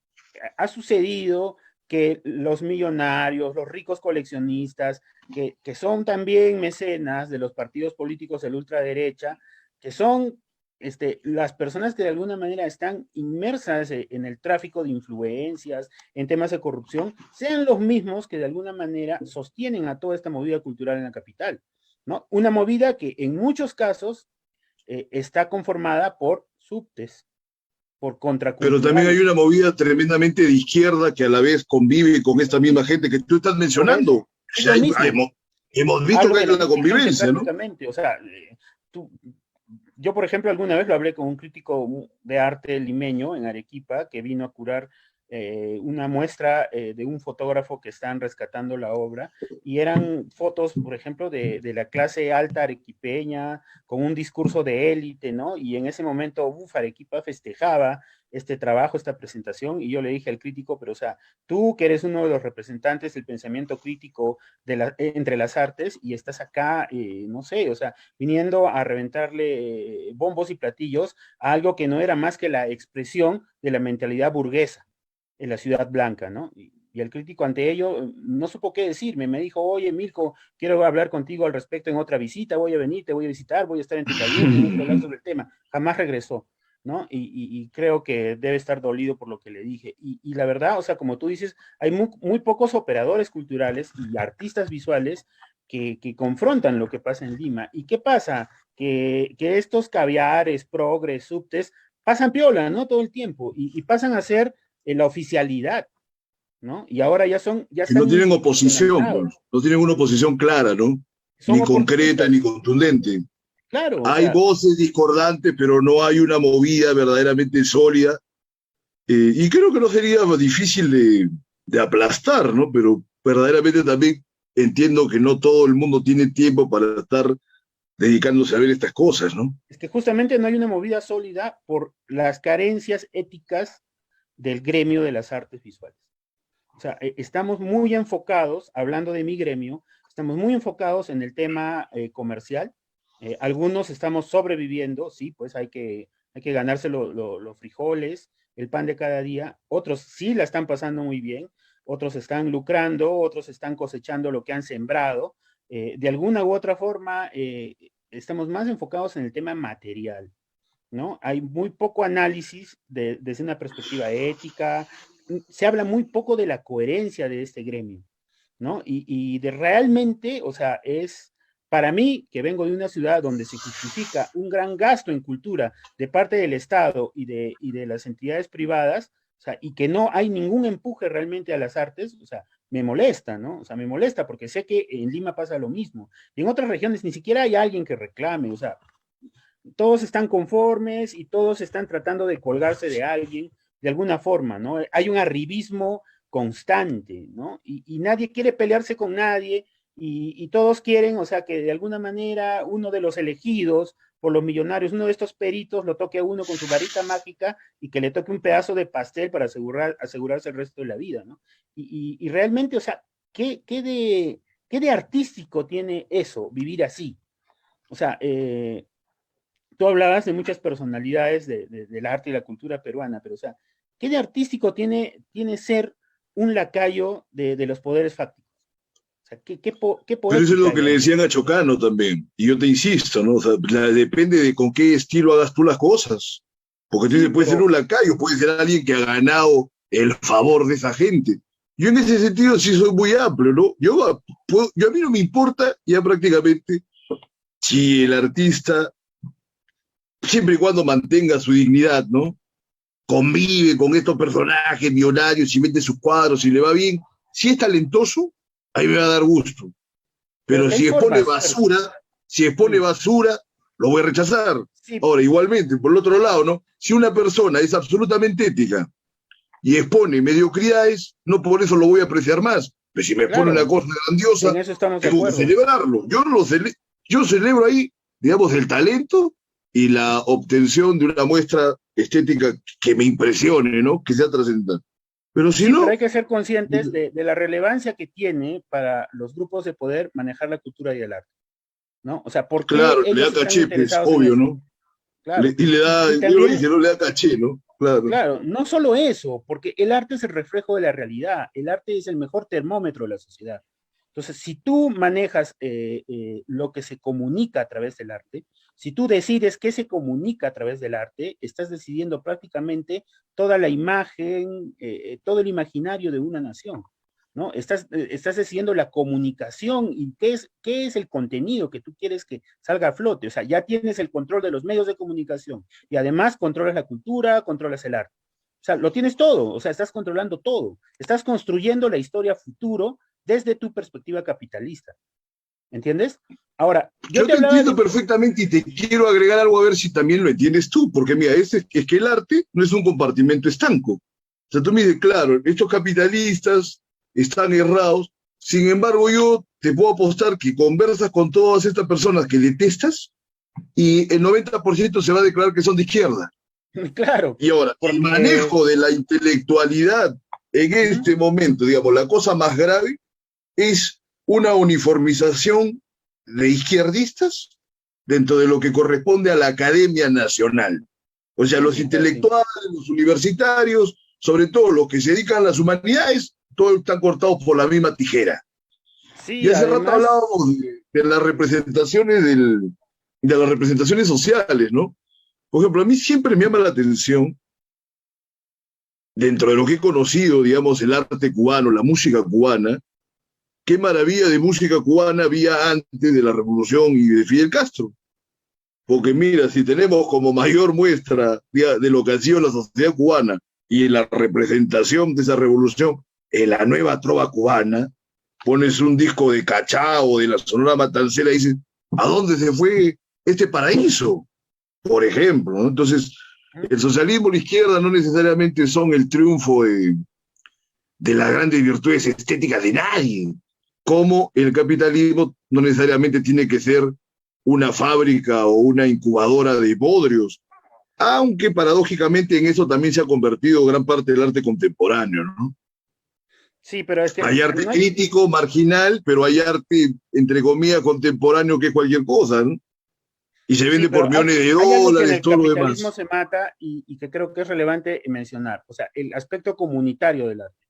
Speaker 2: ha sucedido que los millonarios, los ricos coleccionistas, que son también mecenas de los partidos políticos de la ultraderecha, que son las personas que de alguna manera están inmersas en el tráfico de influencias, en temas de corrupción, sean los mismos que de alguna manera sostienen a toda esta movida cultural en la capital, ¿no? Una movida que en muchos casos está conformada por subtes, por
Speaker 1: Pero también hay
Speaker 2: contraculturales.
Speaker 1: una movida tremendamente de izquierda que a la vez convive con esta misma gente que tú estás
Speaker 2: Por eso,
Speaker 1: mencionando.
Speaker 2: es lo mismo.
Speaker 1: Hemos visto
Speaker 2: Hablo
Speaker 1: que
Speaker 2: de
Speaker 1: hay
Speaker 2: la
Speaker 1: una
Speaker 2: misma gente
Speaker 1: convivencia, ¿no?
Speaker 2: prácticamente. O sea, tú, yo, por ejemplo, alguna vez lo hablé con un crítico de arte limeño en Arequipa que vino a curar una muestra de un fotógrafo que están rescatando la obra y eran fotos, por ejemplo, de la clase alta arequipeña con un discurso de élite, ¿no? Y en ese momento, Arequipa festejaba este trabajo, esta presentación, y yo le dije al crítico, pero o sea, tú que eres uno de los representantes del pensamiento crítico entre las artes y estás acá, no sé, o sea, viniendo a reventarle bombos y platillos a algo que no era más que la expresión de la mentalidad burguesa. en la Ciudad Blanca, ¿no? Y el crítico ante ello no supo qué decirme, me dijo, oye, Milko, quiero hablar contigo al respecto en otra visita, voy a venir, te voy a visitar, voy a estar en tu taller, tenemos que hablar sobre el tema. Jamás regresó, ¿no? Y creo que debe estar dolido por lo que le dije. Y la verdad, o sea, como tú dices, hay muy pocos operadores culturales y artistas visuales que confrontan lo que pasa en Lima. ¿Y qué pasa? Que estos caviares, progres, subtes, pasan piola, ¿no? Todo el tiempo y pasan a ser la oficialidad, ¿no? Y ahora ya
Speaker 1: Que no
Speaker 2: están
Speaker 1: tienen oposición,
Speaker 2: institucionalizados,
Speaker 1: pues, no tienen una oposición clara, ¿no?
Speaker 2: son
Speaker 1: Ni concreta, ni
Speaker 2: oportunistas,
Speaker 1: contundente.
Speaker 2: claro, o
Speaker 1: Hay
Speaker 2: sea,
Speaker 1: voces discordantes, pero no hay una movida verdaderamente sólida. Y creo que no sería difícil de aplastar, ¿no? Pero verdaderamente también entiendo que no todo el mundo tiene tiempo para estar dedicándose a ver estas cosas, ¿no?
Speaker 2: es que justamente no hay una movida sólida por las carencias éticas del gremio de las artes visuales. O sea, estamos muy enfocados, hablando de mi gremio, estamos muy enfocados en el tema comercial. Algunos estamos sobreviviendo, sí, pues hay que ganarse los frijoles, el pan de cada día. Otros sí la están pasando muy bien, otros están lucrando, otros están cosechando lo que han sembrado. De alguna u otra forma, estamos más enfocados en el tema material, ¿no? Hay muy poco análisis desde una perspectiva ética, se habla muy poco de la coherencia de este gremio, ¿no? Y de realmente, o sea, es para mí, que vengo de una ciudad donde se justifica un gran gasto en cultura de parte del Estado y de las entidades privadas, o sea, y que no hay ningún empuje realmente a las artes, o sea, me molesta, ¿no? O sea, me molesta porque sé que en Lima pasa lo mismo. Y en otras regiones ni siquiera hay alguien que reclame, o sea, todos están conformes y todos están tratando de colgarse de alguien de alguna forma, ¿no? Hay un arribismo constante, ¿no? Y nadie quiere pelearse con nadie y todos quieren, o sea, que de alguna manera uno de los elegidos por los millonarios, uno de estos peritos lo toque a uno con su varita mágica y que le toque un pedazo de pastel para asegurarse el resto de la vida, ¿no? Y realmente, o sea, ¿qué de artístico tiene eso, vivir así? O sea, tú hablabas de muchas personalidades del arte y la cultura peruana, pero o sea, ¿qué de artístico tiene ser un lacayo de los poderes fácticos? O sea, ¿qué
Speaker 1: Pero eso es
Speaker 2: poética
Speaker 1: lo que
Speaker 2: hay
Speaker 1: le
Speaker 2: ahí?
Speaker 1: decían a Chocano también. Y yo te insisto, ¿no? O sea, depende de con qué estilo hagas tú las cosas. Porque tú
Speaker 2: Sí,
Speaker 1: dices, puede ser
Speaker 2: pero
Speaker 1: un lacayo, puede ser alguien que ha ganado el favor de esa gente. Yo en ese sentido sí soy muy amplio, ¿no? Yo a mí no me importa ya prácticamente si el artista, siempre y cuando mantenga su dignidad, ¿no? Convive con estos personajes millonarios y vende sus cuadros y le va bien. Si es talentoso, ahí me va a dar gusto.
Speaker 2: pero
Speaker 1: Pero
Speaker 2: hay formas, pero,
Speaker 1: si expone
Speaker 2: mm,
Speaker 1: basura, lo voy a rechazar.
Speaker 2: sí,
Speaker 1: Ahora, igualmente, por el otro lado, ¿no? Si una persona es absolutamente ética y expone mediocridades, no por eso lo voy a apreciar más. Pero si me expone una
Speaker 2: claro,
Speaker 1: cosa
Speaker 2: en
Speaker 1: grandiosa,
Speaker 2: eso estamos de
Speaker 1: tengo que
Speaker 2: acuerdo.
Speaker 1: celebrarlo. Yo celebro ahí, digamos, el talento y la obtención de una muestra estética que me impresione, ¿no? Que sea trascendental. Pero si
Speaker 2: Sí, pero hay
Speaker 1: no,
Speaker 2: que ser conscientes de la relevancia que tiene para los grupos de poder manejar la cultura y el arte, ¿no? O sea, ¿por qué
Speaker 1: claro, le da
Speaker 2: ellos están
Speaker 1: caché, pues,
Speaker 2: interesados en
Speaker 1: obvio,
Speaker 2: eso?
Speaker 1: ¿no?
Speaker 2: Claro.
Speaker 1: Y le da,
Speaker 2: Y
Speaker 1: yo lo dije,
Speaker 2: también
Speaker 1: no le da caché, ¿no? Claro.
Speaker 2: claro, no solo eso, porque el arte es el reflejo de la realidad, el arte es el mejor termómetro de la sociedad. Entonces, si tú manejas lo que se comunica a través del arte, si tú decides qué se comunica a través del arte, estás decidiendo prácticamente toda la imagen, todo el imaginario de una nación, ¿no? Estás decidiendo la comunicación y qué es el contenido que tú quieres que salga a flote. O sea, ya tienes el control de los medios de comunicación y además controlas la cultura, controlas el arte. O sea, lo tienes todo, o sea, estás controlando todo. Estás construyendo la historia futuro desde tu perspectiva capitalista. ¿Entiendes? Ahora, yo
Speaker 1: Yo
Speaker 2: te
Speaker 1: te
Speaker 2: hablaba
Speaker 1: entiendo
Speaker 2: de...
Speaker 1: perfectamente y te quiero agregar algo a ver si también lo entiendes tú, porque mira, es que el arte no es un compartimento estanco. O sea, tú me dices, claro, estos capitalistas están errados, sin embargo yo te puedo apostar que conversas con todas estas personas que detestas y el 90% se va a declarar que son de izquierda.
Speaker 2: Claro,
Speaker 1: Y ahora, el
Speaker 2: porque...
Speaker 1: manejo de la intelectualidad en
Speaker 2: Uh -huh,
Speaker 1: este momento, digamos, la cosa más grave es una uniformización de izquierdistas dentro de lo que corresponde a la Academia Nacional. O sea,
Speaker 2: sí,
Speaker 1: los
Speaker 2: sí fue así.
Speaker 1: intelectuales, los universitarios, sobre todo los que se dedican a las humanidades, todos están cortados por la misma tijera.
Speaker 2: Sí,
Speaker 1: Y hace rato
Speaker 2: además,
Speaker 1: hablábamos de las representaciones de las representaciones sociales, ¿no? Por ejemplo, a mí siempre me llama la atención, dentro de lo que he conocido, digamos, el arte cubano, la música cubana, qué maravilla de música cubana había antes de la revolución y de Fidel Castro. Porque mira, si tenemos como mayor muestra de lo que ha sido la sociedad cubana y la representación de esa revolución en la nueva trova cubana, pones un disco de Cachá o de la Sonora Matancera y dices, ¿a dónde se fue este paraíso? Por ejemplo, ¿no? Entonces, el socialismo y la izquierda no necesariamente son el triunfo de las grandes virtudes estéticas de nadie, como el capitalismo no necesariamente tiene que ser una fábrica o una incubadora de bodrios, aunque paradójicamente en eso también se ha convertido gran parte del arte contemporáneo, ¿no?
Speaker 2: sí, pero
Speaker 1: Hay arte
Speaker 2: no
Speaker 1: crítico, marginal, pero hay arte, entre comillas, contemporáneo que es cualquier cosa, ¿no? Y se vende por millones de
Speaker 2: hay algo que en
Speaker 1: dólares,
Speaker 2: el
Speaker 1: todo lo
Speaker 2: capitalismo
Speaker 1: demás.
Speaker 2: se mata y que creo que es relevante mencionar, o sea, el aspecto comunitario del arte,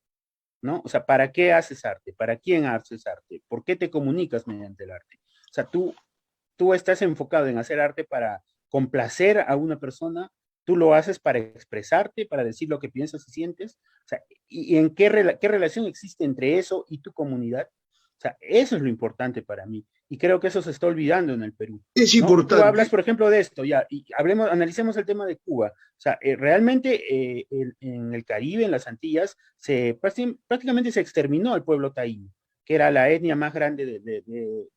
Speaker 2: ¿no? O sea, ¿para qué haces arte? ¿Para quién haces arte? ¿Por qué te comunicas mediante el arte? O sea, tú estás enfocado en hacer arte para complacer a una persona, tú lo haces para expresarte, para decir lo que piensas y sientes, o sea, y en qué relación existe entre eso y tu comunidad. O sea, eso es lo importante para mí. Y creo que eso se está olvidando en el Perú,
Speaker 1: Es
Speaker 2: ¿no? Tú hablas,
Speaker 1: importante.
Speaker 2: por ejemplo, de esto, ya, y analicemos el tema de Cuba. O sea, realmente en el Caribe, en las Antillas, prácticamente se exterminó al pueblo taíno, que era la etnia más grande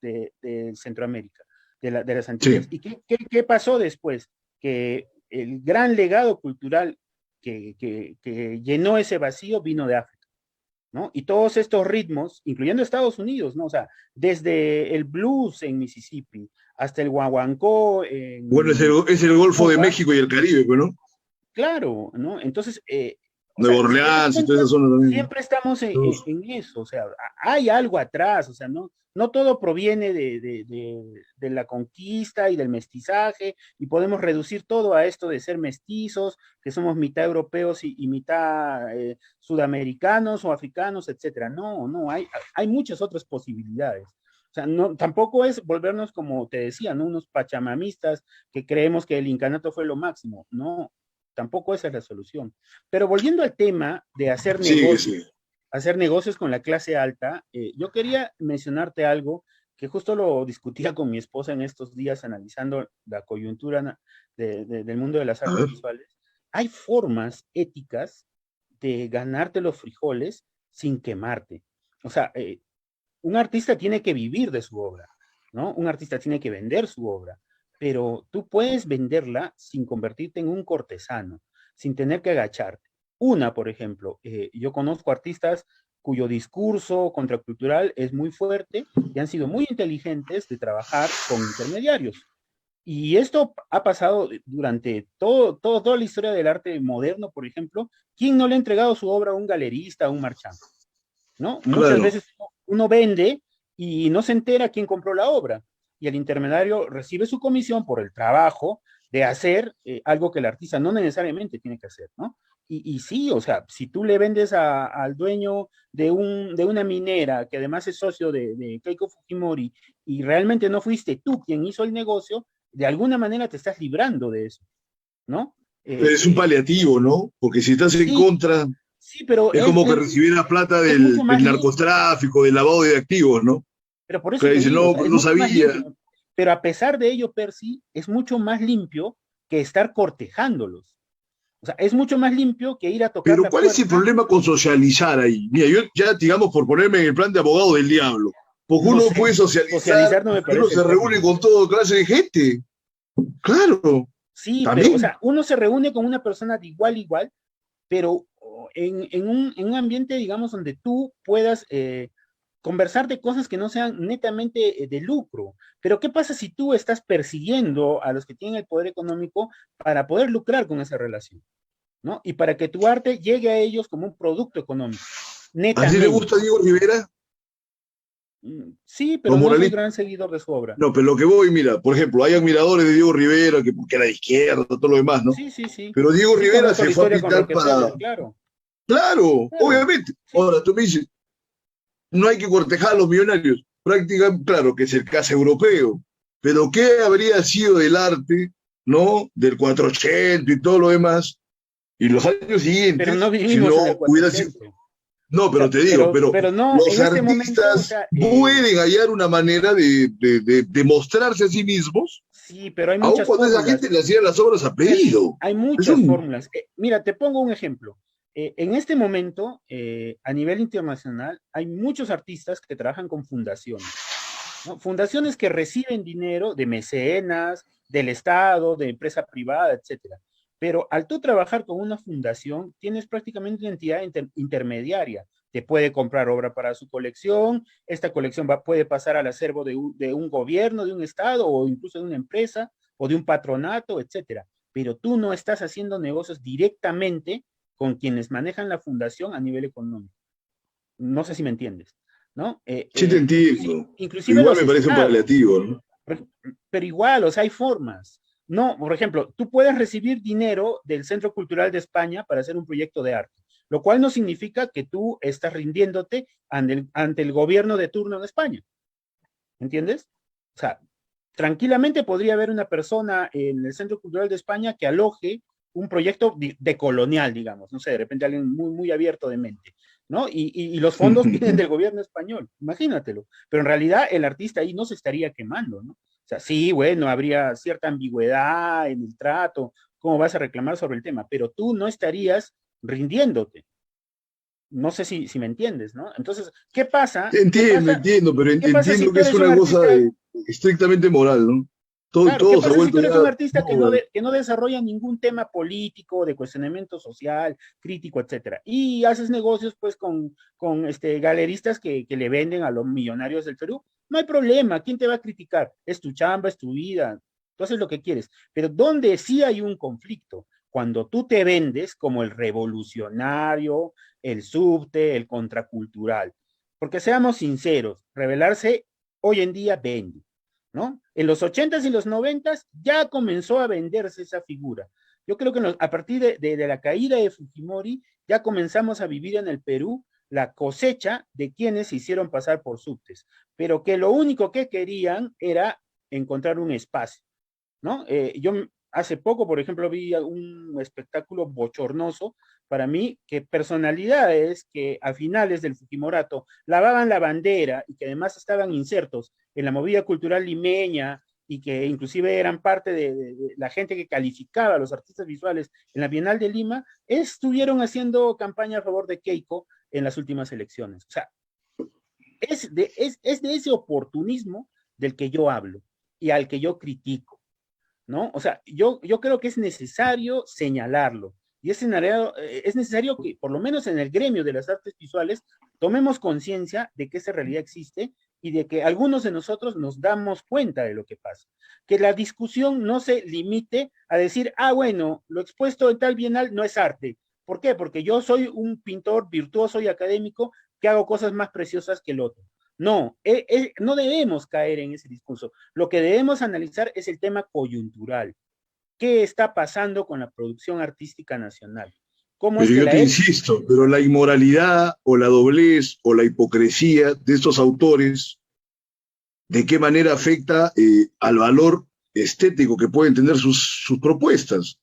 Speaker 2: de Centroamérica, de las Antillas.
Speaker 1: Sí.
Speaker 2: ¿Y qué pasó después? Que el gran legado cultural que llenó ese vacío vino de África, ¿no? Y todos estos ritmos, incluyendo Estados Unidos, ¿no? O sea, desde el blues en Mississippi hasta el guaguancó
Speaker 1: Bueno,
Speaker 2: en
Speaker 1: es el Golfo de
Speaker 2: Cuba,
Speaker 1: México y el Caribe, pues, ¿no?
Speaker 2: claro, ¿no? Entonces, o
Speaker 1: Nueva
Speaker 2: sea, si te das
Speaker 1: Orleans y toda esa
Speaker 2: cuenta,
Speaker 1: zona también.
Speaker 2: siempre estamos
Speaker 1: Todos.
Speaker 2: en eso, o sea, hay algo atrás, o sea, no todo proviene de la conquista y del mestizaje, y podemos reducir todo a esto de ser mestizos, que somos mitad europeos y mitad sudamericanos o africanos, etcétera. No, hay muchas otras posibilidades. O sea, no, tampoco es volvernos, como te decía, ¿no? Unos pachamamistas que creemos que el incanato fue lo máximo. No, tampoco esa es la solución. Pero volviendo al tema de
Speaker 1: Sigue, sigue.
Speaker 2: hacer negocios con la clase alta, yo quería mencionarte algo que justo lo discutía con mi esposa en estos días analizando la coyuntura del mundo de las
Speaker 1: A
Speaker 2: artes
Speaker 1: ver.
Speaker 2: visuales. Hay formas éticas de ganarte los frijoles sin quemarte. O sea, un artista tiene que vivir de su obra, ¿no? Un artista tiene que vender su obra, pero tú puedes venderla sin convertirte en un cortesano, sin tener que agacharte. Una, por ejemplo, yo conozco artistas cuyo discurso contracultural es muy fuerte y han sido muy inteligentes de trabajar con intermediarios. Y esto ha pasado durante toda la historia del arte moderno, por ejemplo. ¿Quién no le ha entregado su obra a un galerista, a un marchand? ¿No? Muchas
Speaker 1: Claro.
Speaker 2: veces uno vende y no se entera quién compró la obra y el intermediario recibe su comisión por el trabajo de hacer algo que el artista no necesariamente tiene que hacer, ¿no? Y sí, o sea, si tú le vendes al dueño de una minera que además es socio de Keiko Fujimori y realmente no fuiste tú quien hizo el negocio, de alguna manera te estás librando de eso, ¿no?
Speaker 1: Pero es un paliativo, ¿no? Porque si estás en
Speaker 2: Sí,
Speaker 1: contra,
Speaker 2: sí, pero
Speaker 1: es como que recibieras plata
Speaker 2: es mucho
Speaker 1: del
Speaker 2: más limpio.
Speaker 1: narcotráfico, del lavado de activos, ¿no?
Speaker 2: Pero por eso
Speaker 1: Que
Speaker 2: te
Speaker 1: dice,
Speaker 2: digo, o
Speaker 1: no,
Speaker 2: sea, es
Speaker 1: no
Speaker 2: mucho más
Speaker 1: sabía.
Speaker 2: limpio. Pero a pesar de ello, Percy, es mucho más limpio que estar cortejándolos. O sea, es mucho más limpio que ir a tocar
Speaker 1: Pero
Speaker 2: la
Speaker 1: ¿cuál es el
Speaker 2: puerta.
Speaker 1: problema con socializar ahí? Mira, yo ya, digamos, por ponerme en el plan de abogado del diablo, porque
Speaker 2: No
Speaker 1: uno
Speaker 2: sé,
Speaker 1: puede socializar
Speaker 2: socializar no me
Speaker 1: y uno
Speaker 2: parece el
Speaker 1: se reúne
Speaker 2: término.
Speaker 1: con toda clase de gente. Claro,
Speaker 2: Sí, pero, o
Speaker 1: también.
Speaker 2: sea, uno se reúne con una persona de igual a igual, pero en un ambiente, digamos, donde tú puedas conversar de cosas que no sean netamente de lucro. Pero ¿qué pasa si tú estás persiguiendo a los que tienen el poder económico para poder lucrar con esa relación? ¿No? Y para que tu arte llegue a ellos como un producto económico,
Speaker 1: ¿A ti te
Speaker 2: netamente.
Speaker 1: gusta Diego Rivera
Speaker 2: Sí, pero
Speaker 1: como
Speaker 2: no soy
Speaker 1: moralista?
Speaker 2: gran seguidor de su obra.
Speaker 1: No, pero lo que voy, mira, por ejemplo, hay admiradores de Diego Rivera que porque era de izquierda, todo lo demás, ¿no?
Speaker 2: Sí, sí, sí.
Speaker 1: Pero Diego
Speaker 2: Sí
Speaker 1: Rivera
Speaker 2: conozco
Speaker 1: se
Speaker 2: la
Speaker 1: fue a
Speaker 2: historia con
Speaker 1: pintar para,
Speaker 2: Rockefeller, claro.
Speaker 1: Claro,
Speaker 2: Claro,
Speaker 1: obviamente.
Speaker 2: sí.
Speaker 1: Ahora tú me dices, no hay que cortejar a los millonarios. Prácticamente, claro que es el caso europeo, pero ¿qué habría sido del arte, ¿no? Del 480 y todo lo demás, y los años
Speaker 2: Pero no
Speaker 1: siguientes, si
Speaker 2: vivimos
Speaker 1: no
Speaker 2: en el
Speaker 1: hubiera sido...
Speaker 2: 400.
Speaker 1: No,
Speaker 2: O
Speaker 1: pero
Speaker 2: sea,
Speaker 1: te digo, pero
Speaker 2: pero no,
Speaker 1: los
Speaker 2: en este momento, o
Speaker 1: artistas
Speaker 2: sea,
Speaker 1: pueden hallar una manera de mostrarse a sí mismos,
Speaker 2: sí, pero hay
Speaker 1: aun
Speaker 2: muchas
Speaker 1: cuando esa
Speaker 2: fórmulas.
Speaker 1: gente le hacía las obras a pedido.
Speaker 2: Hay
Speaker 1: Es
Speaker 2: muchas
Speaker 1: un...
Speaker 2: fórmulas. Mira, te pongo un ejemplo. En este momento, a nivel internacional, hay muchos artistas que trabajan con fundaciones, ¿no? Fundaciones que reciben dinero de mecenas, del Estado, de empresa privada, etcétera. Pero al tú trabajar con una fundación, tienes prácticamente una entidad intermediaria. Te puede comprar obra para su colección, esta colección puede pasar al acervo de un gobierno, de un Estado o incluso de una empresa o de un patronato, etcétera. Pero tú no estás haciendo negocios directamente con quienes manejan la fundación a nivel económico. No sé si me entiendes, ¿no?
Speaker 1: Sí te entiendo.
Speaker 2: Inclusive
Speaker 1: Igual
Speaker 2: los
Speaker 1: me parece un
Speaker 2: estados,
Speaker 1: paliativo, ¿no?
Speaker 2: pero igual, o sea, hay formas. No, por ejemplo, tú puedes recibir dinero del Centro Cultural de España para hacer un proyecto de arte, lo cual no significa que tú estás rindiéndote ante el gobierno de turno en España, ¿entiendes? O sea, tranquilamente podría haber una persona en el Centro Cultural de España que aloje un proyecto de colonial, digamos, no sé, de repente alguien muy, muy abierto de mente, ¿no? Y los fondos vienen del gobierno español, imagínatelo. Pero en realidad el artista ahí no se estaría quemando, ¿no? O sea, sí, bueno, habría cierta ambigüedad en el trato, cómo vas a reclamar sobre el tema, pero tú no estarías rindiéndote. No sé si me entiendes, ¿no? Entonces, ¿qué pasa? ¿Qué pasa?
Speaker 1: Entiendo, pero
Speaker 2: ¿Qué pasa si
Speaker 1: entiendo
Speaker 2: tú
Speaker 1: que es
Speaker 2: eres un
Speaker 1: una cosa
Speaker 2: artista?
Speaker 1: estrictamente moral, ¿no? Todo,
Speaker 2: Claro, ¿qué
Speaker 1: todo se ha
Speaker 2: pasa si tú
Speaker 1: vuelto ya
Speaker 2: eres un artista
Speaker 1: moral.
Speaker 2: que no desarrolla ningún tema político, de cuestionamiento social, crítico, etcétera? Y haces negocios pues con galeristas que le venden a los millonarios del Perú. No hay problema, ¿quién te va a criticar? Es tu chamba, es tu vida, tú haces lo que quieres. Pero donde sí hay un conflicto, cuando tú te vendes como el revolucionario, el subte, el contracultural. Porque seamos sinceros, revelarse hoy en día vende. ¿No? En los 80s y los 90s ya comenzó a venderse esa figura. Yo creo que a partir de la caída de Fujimori ya comenzamos a vivir en el Perú la cosecha de quienes se hicieron pasar por subtes, pero que lo único que querían era encontrar un espacio, ¿no? Yo hace poco, por ejemplo, vi un espectáculo bochornoso para mí, que personalidades que a finales del Fujimorato lavaban la bandera y que además estaban insertos en la movida cultural limeña y que inclusive eran parte de la gente que calificaba a los artistas visuales en la Bienal de Lima, estuvieron haciendo campaña a favor de Keiko en las últimas elecciones. O sea, es de ese oportunismo del que yo hablo y al que yo critico. ¿No? O sea, yo creo que es necesario señalarlo. Y es necesario que, por lo menos en el gremio de las artes visuales, tomemos conciencia de que esa realidad existe y de que algunos de nosotros nos damos cuenta de lo que pasa. Que la discusión no se limite a decir, ah, bueno, lo expuesto en tal bienal no es arte. ¿Por qué? Porque yo soy un pintor virtuoso y académico que hago cosas más preciosas que el otro. No, no debemos caer en ese discurso. Lo que debemos analizar es el tema coyuntural. ¿Qué está pasando con la producción artística nacional? ¿Cómo es
Speaker 1: Pero
Speaker 2: que
Speaker 1: yo
Speaker 2: la
Speaker 1: te
Speaker 2: élite?
Speaker 1: insisto, pero la inmoralidad o la doblez o la hipocresía de estos autores, ¿de qué manera afecta al valor estético que pueden tener sus propuestas?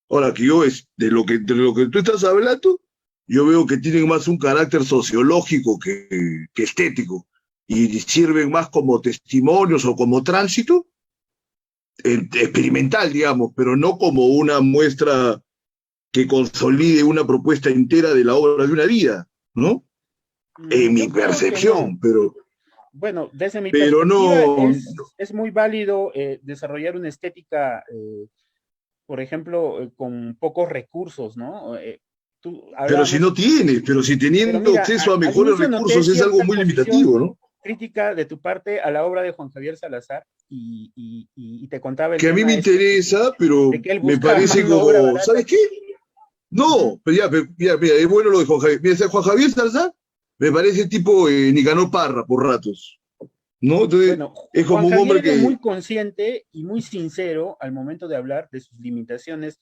Speaker 1: Ahora que yo es de lo que tú estás hablando, yo veo que tienen más un carácter sociológico que estético y sirven más como testimonios o como tránsito experimental, digamos, pero no como una muestra que consolide una propuesta entera de la obra de una vida, ¿no? En mi
Speaker 2: Yo creo que no.
Speaker 1: percepción,
Speaker 2: Bueno, desde mi
Speaker 1: pero
Speaker 2: perspectiva
Speaker 1: no,
Speaker 2: es muy válido desarrollar una estética, por ejemplo, con pocos recursos, ¿no? Tú
Speaker 1: pero si
Speaker 2: hablábamos,
Speaker 1: no tienes, pero si
Speaker 2: pero
Speaker 1: teniendo
Speaker 2: mira,
Speaker 1: acceso a
Speaker 2: al
Speaker 1: mejores
Speaker 2: inicio noté
Speaker 1: recursos es algo
Speaker 2: cierta
Speaker 1: muy
Speaker 2: posición
Speaker 1: limitativo, ¿no?
Speaker 2: crítica de tu parte a la obra de Juan Javier Salazar y te contaba el
Speaker 1: Que a mí me
Speaker 2: tema este
Speaker 1: interesa,
Speaker 2: de
Speaker 1: pero
Speaker 2: que él
Speaker 1: me
Speaker 2: buscaba
Speaker 1: parece
Speaker 2: mano de obra
Speaker 1: como,
Speaker 2: barata.
Speaker 1: ¿sabes qué?
Speaker 2: Ujú.
Speaker 1: No, pero ya, mira, es bueno lo de Juan Javier. Mira, ese Juan Javier Salazar me parece tipo Nicanor Parra por ratos, ¿no? Entonces,
Speaker 2: Bueno,
Speaker 1: es
Speaker 2: Juan
Speaker 1: como un hombre
Speaker 2: Javier es
Speaker 1: que,
Speaker 2: muy consciente y muy sincero al momento de hablar de sus limitaciones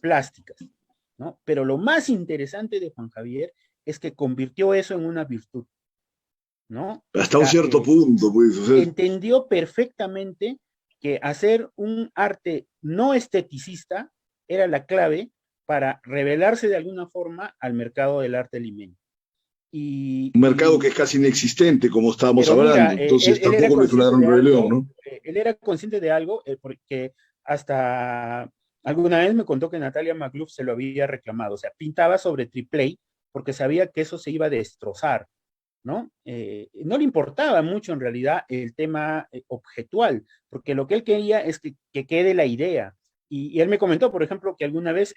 Speaker 2: plásticas, ¿no? Pero lo más interesante de Juan Javier es que convirtió eso en una virtud, ¿no?
Speaker 1: Hasta un cierto punto, pues. O sea,
Speaker 2: entendió perfectamente que hacer un arte no esteticista era la clave para revelarse de alguna forma al mercado del arte limeño.
Speaker 1: Un mercado que es casi inexistente, como estábamos
Speaker 2: pero mira,
Speaker 1: hablando, entonces
Speaker 2: él era
Speaker 1: tampoco es una gran
Speaker 2: consciente de
Speaker 1: rebelión,
Speaker 2: algo,
Speaker 1: ¿no?
Speaker 2: él era consciente de algo, porque hasta alguna vez me contó que Natalia McLuff se lo había reclamado, o sea, pintaba sobre triple A porque sabía que eso se iba a destrozar, ¿no? No le importaba mucho en realidad el tema objetual, porque lo que él quería es que quede la idea. Y él me comentó, por ejemplo, que alguna vez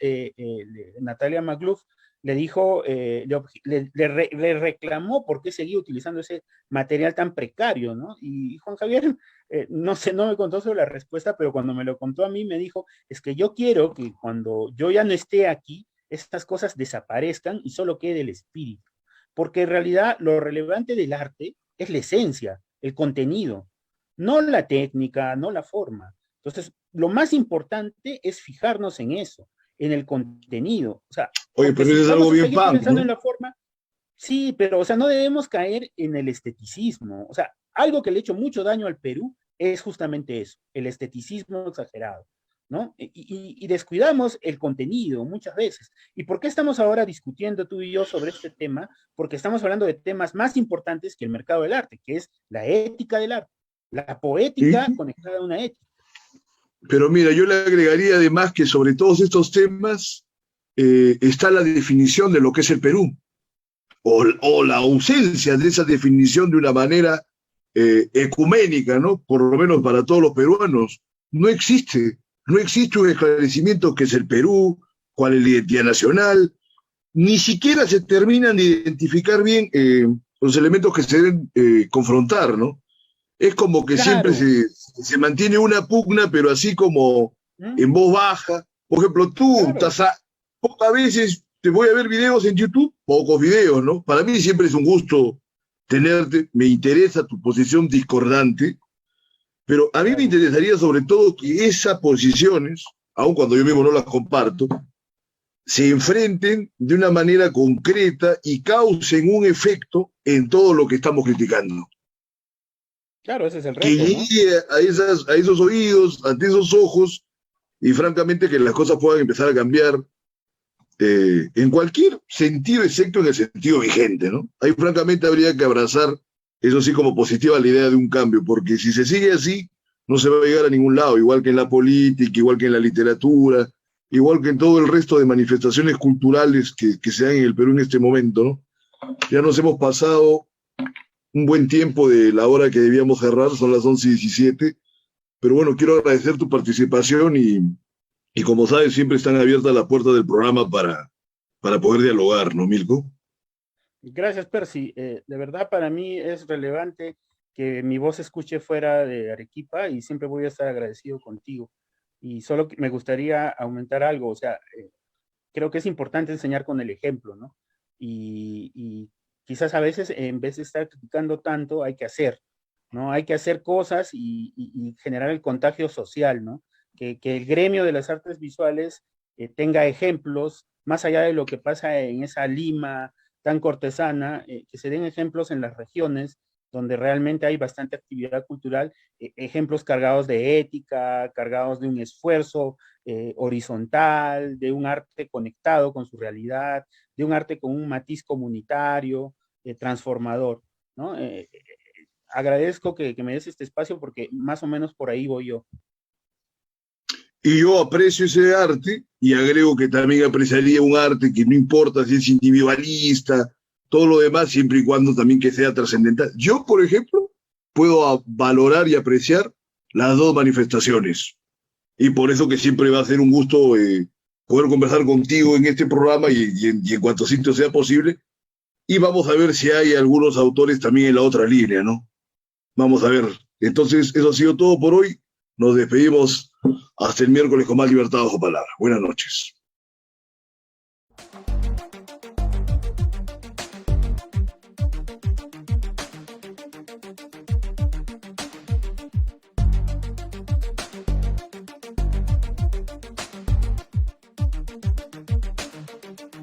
Speaker 2: Natalia McLuff le dijo, le reclamó por qué seguía utilizando ese material tan precario, ¿no? Y Juan Javier, no sé, no me contó sobre la respuesta, pero cuando me lo contó a mí me dijo, es que yo quiero que cuando yo ya no esté aquí, estas cosas desaparezcan y solo quede el espíritu, porque en realidad lo relevante del arte es la esencia, el contenido, no la técnica, no la forma. Entonces, lo más importante es fijarnos en eso, en el contenido. O sea,
Speaker 1: Oye,
Speaker 2: porque
Speaker 1: pero
Speaker 2: si
Speaker 1: eso es algo
Speaker 2: vamos a
Speaker 1: bien
Speaker 2: seguir
Speaker 1: punk,
Speaker 2: pensando
Speaker 1: ¿no?
Speaker 2: en la forma, sí, pero, o sea, no debemos caer en el esteticismo. O sea, algo que le ha hecho mucho daño al Perú es justamente eso, el esteticismo exagerado, ¿no? Y descuidamos el contenido muchas veces. ¿Y por qué estamos ahora discutiendo tú y yo sobre este tema? Porque estamos hablando de temas más importantes que el mercado del arte, que es la ética del arte, la poética
Speaker 1: Sí,
Speaker 2: conectada a una ética.
Speaker 1: pero mira, yo le agregaría además que sobre todos estos temas está la definición de lo que es el Perú, o la ausencia de esa definición de una manera ecuménica, ¿no? Por lo menos para todos los peruanos. No existe, no existe un esclarecimiento que es el Perú, cuál es la identidad nacional, ni siquiera se terminan de identificar bien los elementos que se deben confrontar, ¿no? Es como que siempre
Speaker 2: Claro.
Speaker 1: se mantiene una pugna, pero así como
Speaker 2: ¿Mm?
Speaker 1: en voz baja. Por ejemplo, tú,
Speaker 2: Claro.
Speaker 1: pocas veces te voy a ver videos en YouTube, pocos videos, ¿no? Para mí siempre es un gusto tenerte, me interesa tu posición discordante, pero a mí me
Speaker 2: Claro.
Speaker 1: interesaría sobre todo que esas posiciones, aun cuando yo mismo no las comparto, se enfrenten de una manera concreta y causen un efecto en todo lo que estamos criticando.
Speaker 2: Claro, ese es el
Speaker 1: Que
Speaker 2: reto, ¿no?
Speaker 1: llegue a esos oídos, ante esos ojos, y francamente que las cosas puedan empezar a cambiar en cualquier sentido, excepto en el sentido vigente, ¿no? Ahí francamente habría que abrazar, eso sí, como positiva la idea de un cambio, porque si se sigue así, no se va a llegar a ningún lado, igual que en la política, igual que en la literatura, igual que en todo el resto de manifestaciones culturales que se dan en el Perú en este momento, ¿no? Ya nos hemos pasado un buen tiempo de la hora que debíamos cerrar, son las 11:17, pero bueno, quiero agradecer tu participación y como sabes, siempre están abiertas las puertas del programa para poder dialogar, ¿no, Milko?
Speaker 2: Gracias, Percy. De verdad, para mí es relevante que mi voz se escuche fuera de Arequipa y siempre voy a estar agradecido contigo. Y solo me gustaría aumentar algo, o sea, creo que es importante enseñar con el ejemplo, ¿no? Y quizás a veces, en vez de estar criticando tanto, hay que hacer, ¿no? Hay que hacer cosas y generar el contagio social, ¿no? Que el gremio de las artes visuales tenga ejemplos, más allá de lo que pasa en esa Lima tan cortesana, que se den ejemplos en las regiones donde realmente hay bastante actividad cultural, ejemplos cargados de ética, cargados de un esfuerzo horizontal, de un arte conectado con su realidad, de un arte con un matiz comunitario, transformador, ¿no? Agradezco que me des este espacio porque más o menos por ahí voy yo.
Speaker 1: Y yo aprecio ese arte y agrego que también apreciaría un arte que no importa si es individualista, todo lo demás, siempre y cuando también que sea trascendental. Yo, por ejemplo, puedo valorar y apreciar las dos manifestaciones. Y por eso que siempre va a ser un gusto poder conversar contigo en este programa y en cuanto sitio sea posible. Y vamos a ver si hay algunos autores también en la otra línea, ¿no? Vamos a ver. Entonces, eso ha sido todo por hoy. Nos despedimos hasta el miércoles con más libertad bajo palabra. Buenas noches.